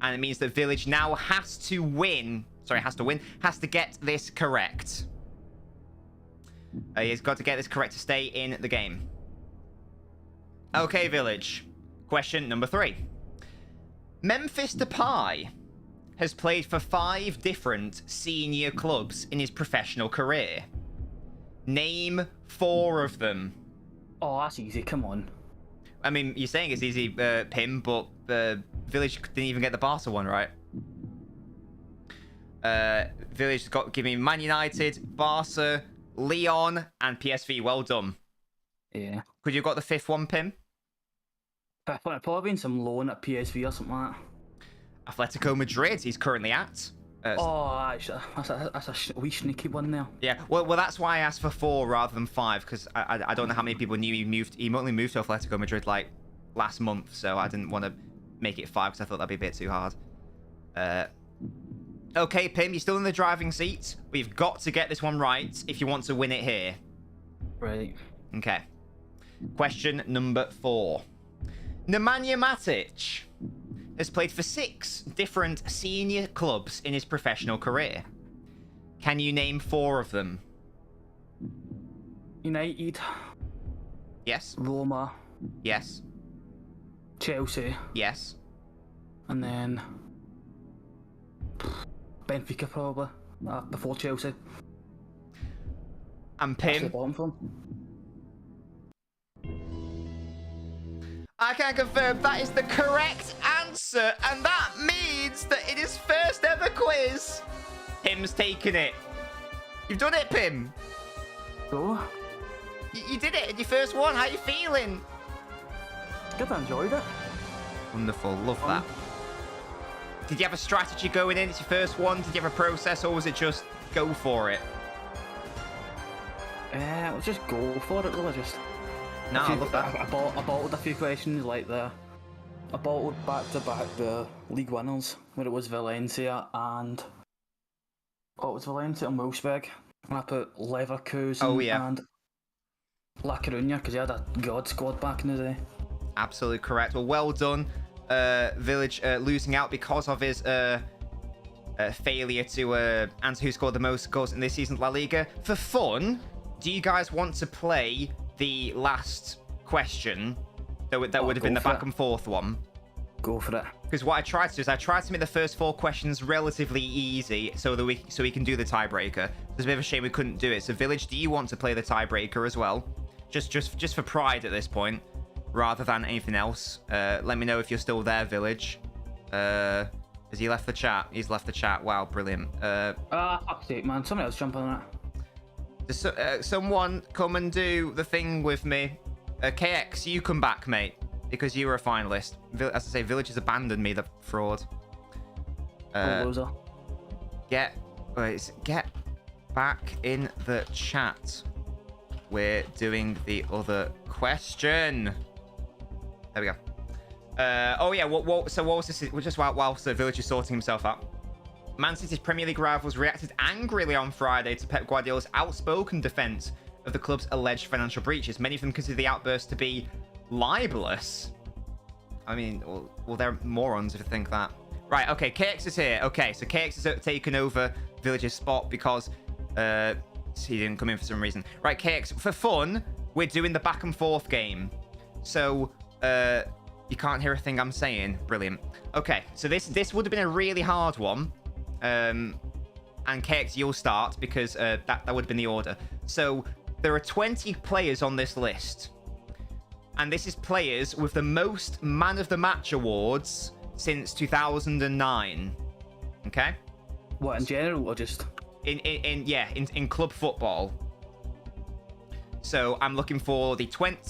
and it means that Village now has to win. Sorry, has to get this correct. He's got to get this correct to stay in the game. Okay, Village. Question number 3. Memphis Depay has played for 5 different senior clubs in his professional career. Name 4 of them. Oh, that's easy. Come on. I mean, you're saying it's easy, Pim, but Village didn't even get the Barca one right. Village has got give me Man United, Barca, Lyon, and PSV. Well done. Yeah. Could you have got the 5th one, Pim? Probably been some loan at PSV or something like that. Atletico Madrid he's currently at. That's a wee sneaky one there. Yeah, well, that's why I asked for 4 rather than 5, because I don't know how many people knew he moved. He only moved to Atletico Madrid like last month, so I didn't want to make it 5 because I thought that'd be a bit too hard. Okay, Pim, you're still in the driving seat. We've got to get this one right if you want to win it here. Right. Okay. Question number 4. Nemanja Matic has played for 6 different senior clubs in his professional career. Can you name 4 of them? United, Yes. Roma, Yes. Chelsea, Yes. and then Benfica probably before Chelsea. And That's the Pim, bottom from. I can confirm that is the correct answer, and that means that in his first ever quiz, Pim's taken it. You've done it, Pim. So, You did it in your first one. How you feeling? good, I enjoyed it. Wonderful. Love that. Did you have a strategy going in? It's your first one. Did you have a process, or was it just go for it? Let's just go for it, really. Just. No, I love that. I bottled a few questions like the. I bottled back to back the league winners when it was Valencia and. Oh, it was Valencia and Wolfsburg. And I put Leverkusen and La Coruña because he had a god squad back in the day. Absolutely correct. Well done. Village losing out because of his failure to answer who scored the most goals in this season's La Liga. For fun, do you guys want to play the last question? That would have been the back and forth one. Go for it. Because what I tried to do is I tried to make the first 4 questions relatively easy so that we can do the tiebreaker. It's a bit of a shame we couldn't do it. So Village, do you want to play the tiebreaker as well? Just for pride at this point, rather than anything else. Let me know if you're still there, Village. Has he left the chat? He's left the chat. Wow, brilliant. Fuck's sake, man. Somebody else jump on that. Does someone come and do the thing with me? KX, you come back, mate, because you were a finalist. As I say, Village has abandoned me, the fraud. Loser. Get back in the chat. We're doing the other question. There we go. Oh yeah. So what was this? Just whilst the Village is sorting himself out. Man City's Premier League rivals reacted angrily on Friday to Pep Guardiola's outspoken defense of the club's alleged financial breaches. Many of them consider the outburst to be libelous. I mean, well, they're morons if you think that. Right, okay, KX is here. Okay, so KX has taken over Village's spot because he didn't come in for some reason. Right, KX, for fun, we're doing the back and forth game. So, you can't hear a thing I'm saying. Brilliant. Okay, so this would have been a really hard one. And KX, you'll start because that would have been the order. So, there are 20 players on this list. And this is players with the most Man of the Match awards since 2009. Okay? What, in general or just? In club football. So I'm looking for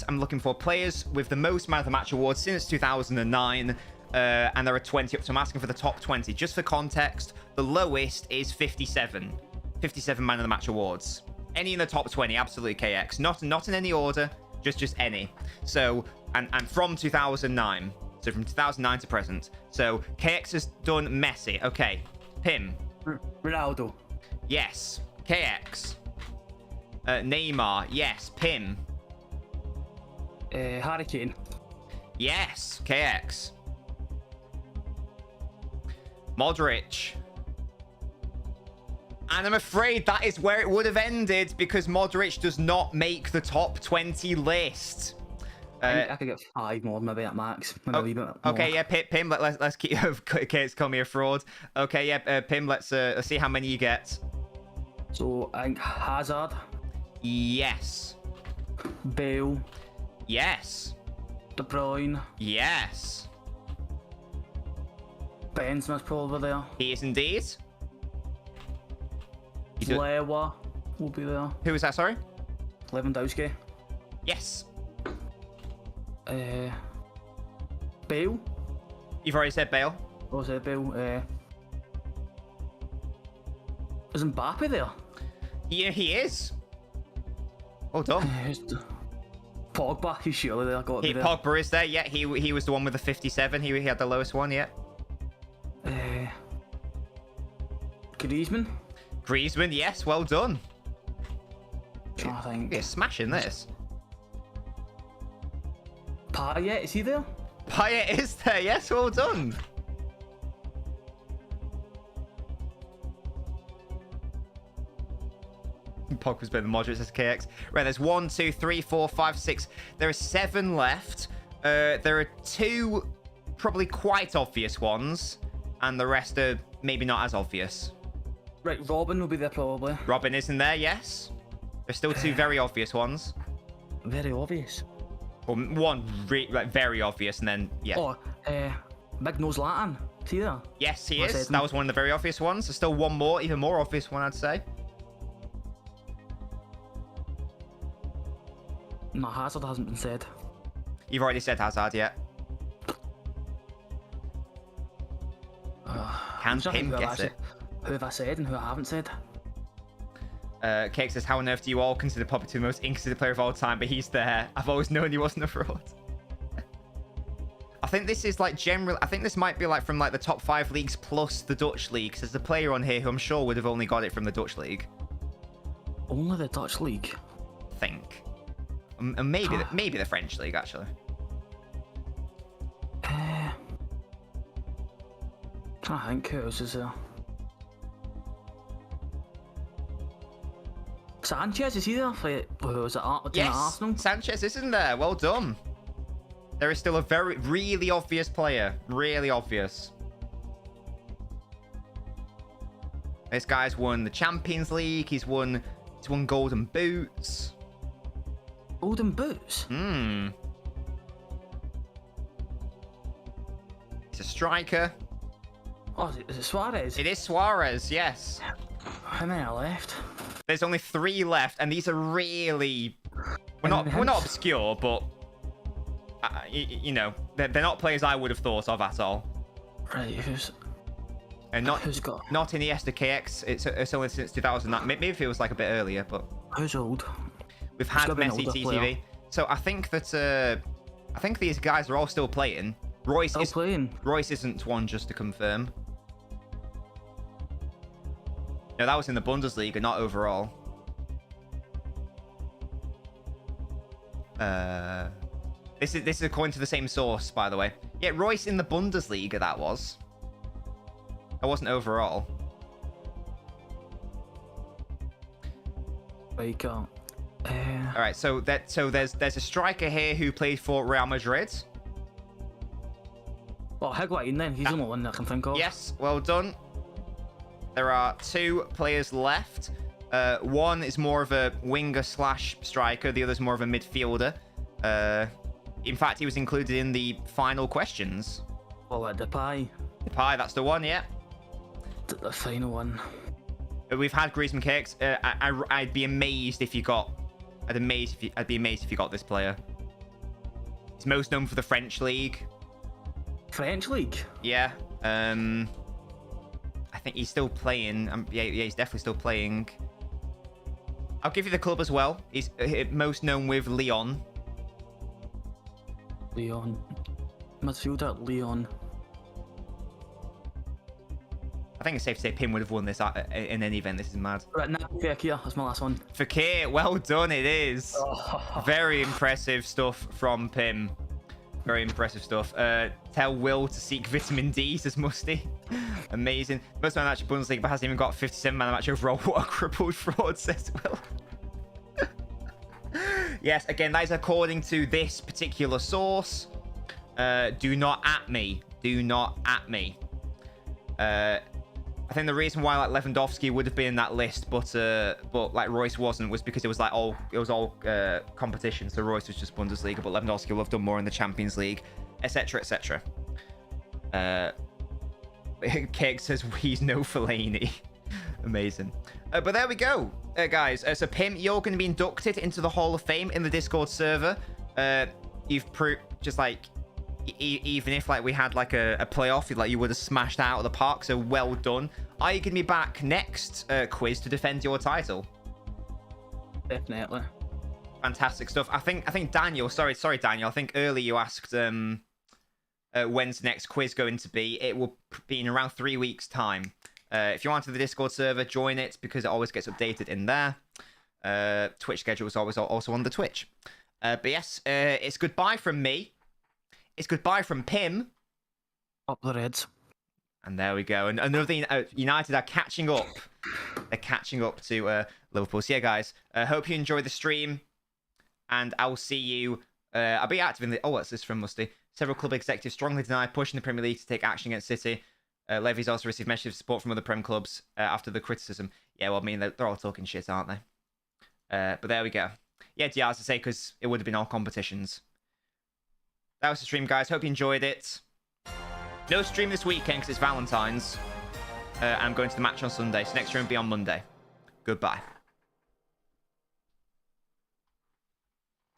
I'm looking for players with the most Man of the Match awards since 2009. And there are 20 up, so I'm asking for the top 20. Just for context, the lowest is 57. 57 Man of the Match awards. Any in the top 20, absolutely KX. Not in any order, just any. So, and from 2009. So from 2009 to present. So KX has done Messi. Okay. Pim. Ronaldo. Yes. KX. Neymar. Yes. Pim. Harry Kane. Yes. KX. Modric. And I'm afraid that is where it would have ended because Modric does not make the top 20 list. I could get 5 more, maybe at max. Maybe a wee bit more. Okay, yeah, Pim, let's keep Kate's call me a fraud. Okay, yeah, Pim, let's see how many you get. So I think Hazard. Yes. Bale. Yes. De Bruyne. Yes. Benzema's probably there. He is indeed. Lewa will be there. Who was that, sorry? Lewandowski. Yes. Bale. You've already said Bale. What was it, Bale? Is Mbappe there? Yeah, he is. Well done. Pogba, he's surely there. Got to be there. Pogba is there. Yeah, he was the one with the 57. He had the lowest one. Yeah. Griezmann. Griezmann, yes, well done. I think. Yeah, smashing this. Payet, is he there? Payet is there, yes, well done. Pogba's better than Modric, says KX. Right, there's 1, 2, 3, 4, 5, 6. There are 7 left. There are 2 probably quite obvious ones, and the rest are maybe not as obvious. Right, Robin will be there probably. Robin isn't there, yes. There's still 2 very obvious ones. Very obvious. Well, one like, very obvious, and then, yeah. Oh, Big Nose Latin. Is he there? Yes, he is. That was one of the very obvious ones. There's still one more, even more obvious one, I'd say. No, Hazard hasn't been said. You've already said Hazard, yeah. Can Pim guess it? Who have I said and who I haven't said? Cake says, how on earth do you all consider Poppy to the most inconsistent player of all time, but he's there. I've always known he wasn't a fraud. I think this is like general. I think this might be like from like the top 5 leagues plus the Dutch league. Because there's a player on here who I'm sure would have only got it from the Dutch league. Only the Dutch league? I think. And maybe the French league, actually. Can I think who else is there? Sanchez, is he there? Who was it? Yes, Arsenal? Sanchez isn't there. Well done. There is still a really obvious player. Really obvious. This guy's won the Champions League. He's won Golden Boots. Golden Boots? Hmm. He's a striker. Oh, is it Suarez? It is Suarez, yes. How many are left? There's only 3 left, and these are really... We're not obscure, but... you know, they're not players I would have thought of at all. Right, and who's got... Not Iniesta KX. It's only since 2009. Maybe it feels like a bit earlier, but... Who's old? We've had Messi TTV. So I think that... I think these guys are all still playing. Royce isn't one, just to confirm. No, that was in the Bundesliga, not overall. This is according to the same source, by the way. Yeah, Royce in the Bundesliga, that was. That wasn't overall. All right, so there's a striker here who played for Real Madrid. Oh, Higuain then. He's the only one that I can think of. Yes, well done. There are 2 players left. One is more of a winger / striker. The other is more of a midfielder. In fact, he was included in the final questions. Oh, Depay. Depay, that's the one, yeah. The final one. We've had Griezmann Cakes. I'd be amazed if you got... I'd be amazed if you got this player. He's most known for the French league. French league? Yeah. I think he's still playing. Yeah, he's definitely still playing. I'll give you the club as well. He's most known with Lyon. Lyon. Midfielder, Lyon. I think it's safe to say Pim would have won this in any event. This is mad. Right, now Fekir, that's my last one. Fekir, well done, it is. Oh. Very impressive stuff from Pim. Very impressive stuff. Tell Will to seek vitamin D, says Musty. Amazing. Most man match Bundesliga, but hasn't even got 57 man match overall. What a crippled fraud, says Will. Yes, again, that is according to this particular source. Do not at me. Do not at me. I think the reason why like Lewandowski would have been in that list, but like Royce wasn't, was because it was all competition. So Royce was just Bundesliga, but Lewandowski will have done more in the Champions League, etc., etc. Cake says he's no Fellaini. Amazing. But there we go, guys. So Pim, you're going to be inducted into the Hall of Fame in the Discord server. You've even if like we had like a playoff, like you would have smashed out of the park. So well done. Are you gonna be back next quiz to defend your title? Definitely. Fantastic stuff. I think Daniel. Sorry, Daniel. I think earlier you asked when's the next quiz going to be. It will be in around 3 weeks' time. If you want to the Discord server, join it because it always gets updated in there. Twitch schedule is always also on the Twitch. But yes, it's goodbye from me. It's goodbye from Pim. Up the Reds. And there we go. And another thing, United are catching up. They're catching up to Liverpool. So yeah, guys, hope you enjoy the stream. And I'll see you. I'll be active in the... Oh, what's this from Musty? Several club executives strongly deny pushing the Premier League to take action against City. Levy's also received messages of support from other Prem clubs after the criticism. Yeah, well, I mean, they're all talking shit, aren't they? But there we go. Yeah, yeah, as I say, because it would have been all competitions. That was the stream, guys. Hope you enjoyed it. No stream this weekend because it's Valentine's. I'm going to the match on Sunday, so next stream will be on Monday. Goodbye.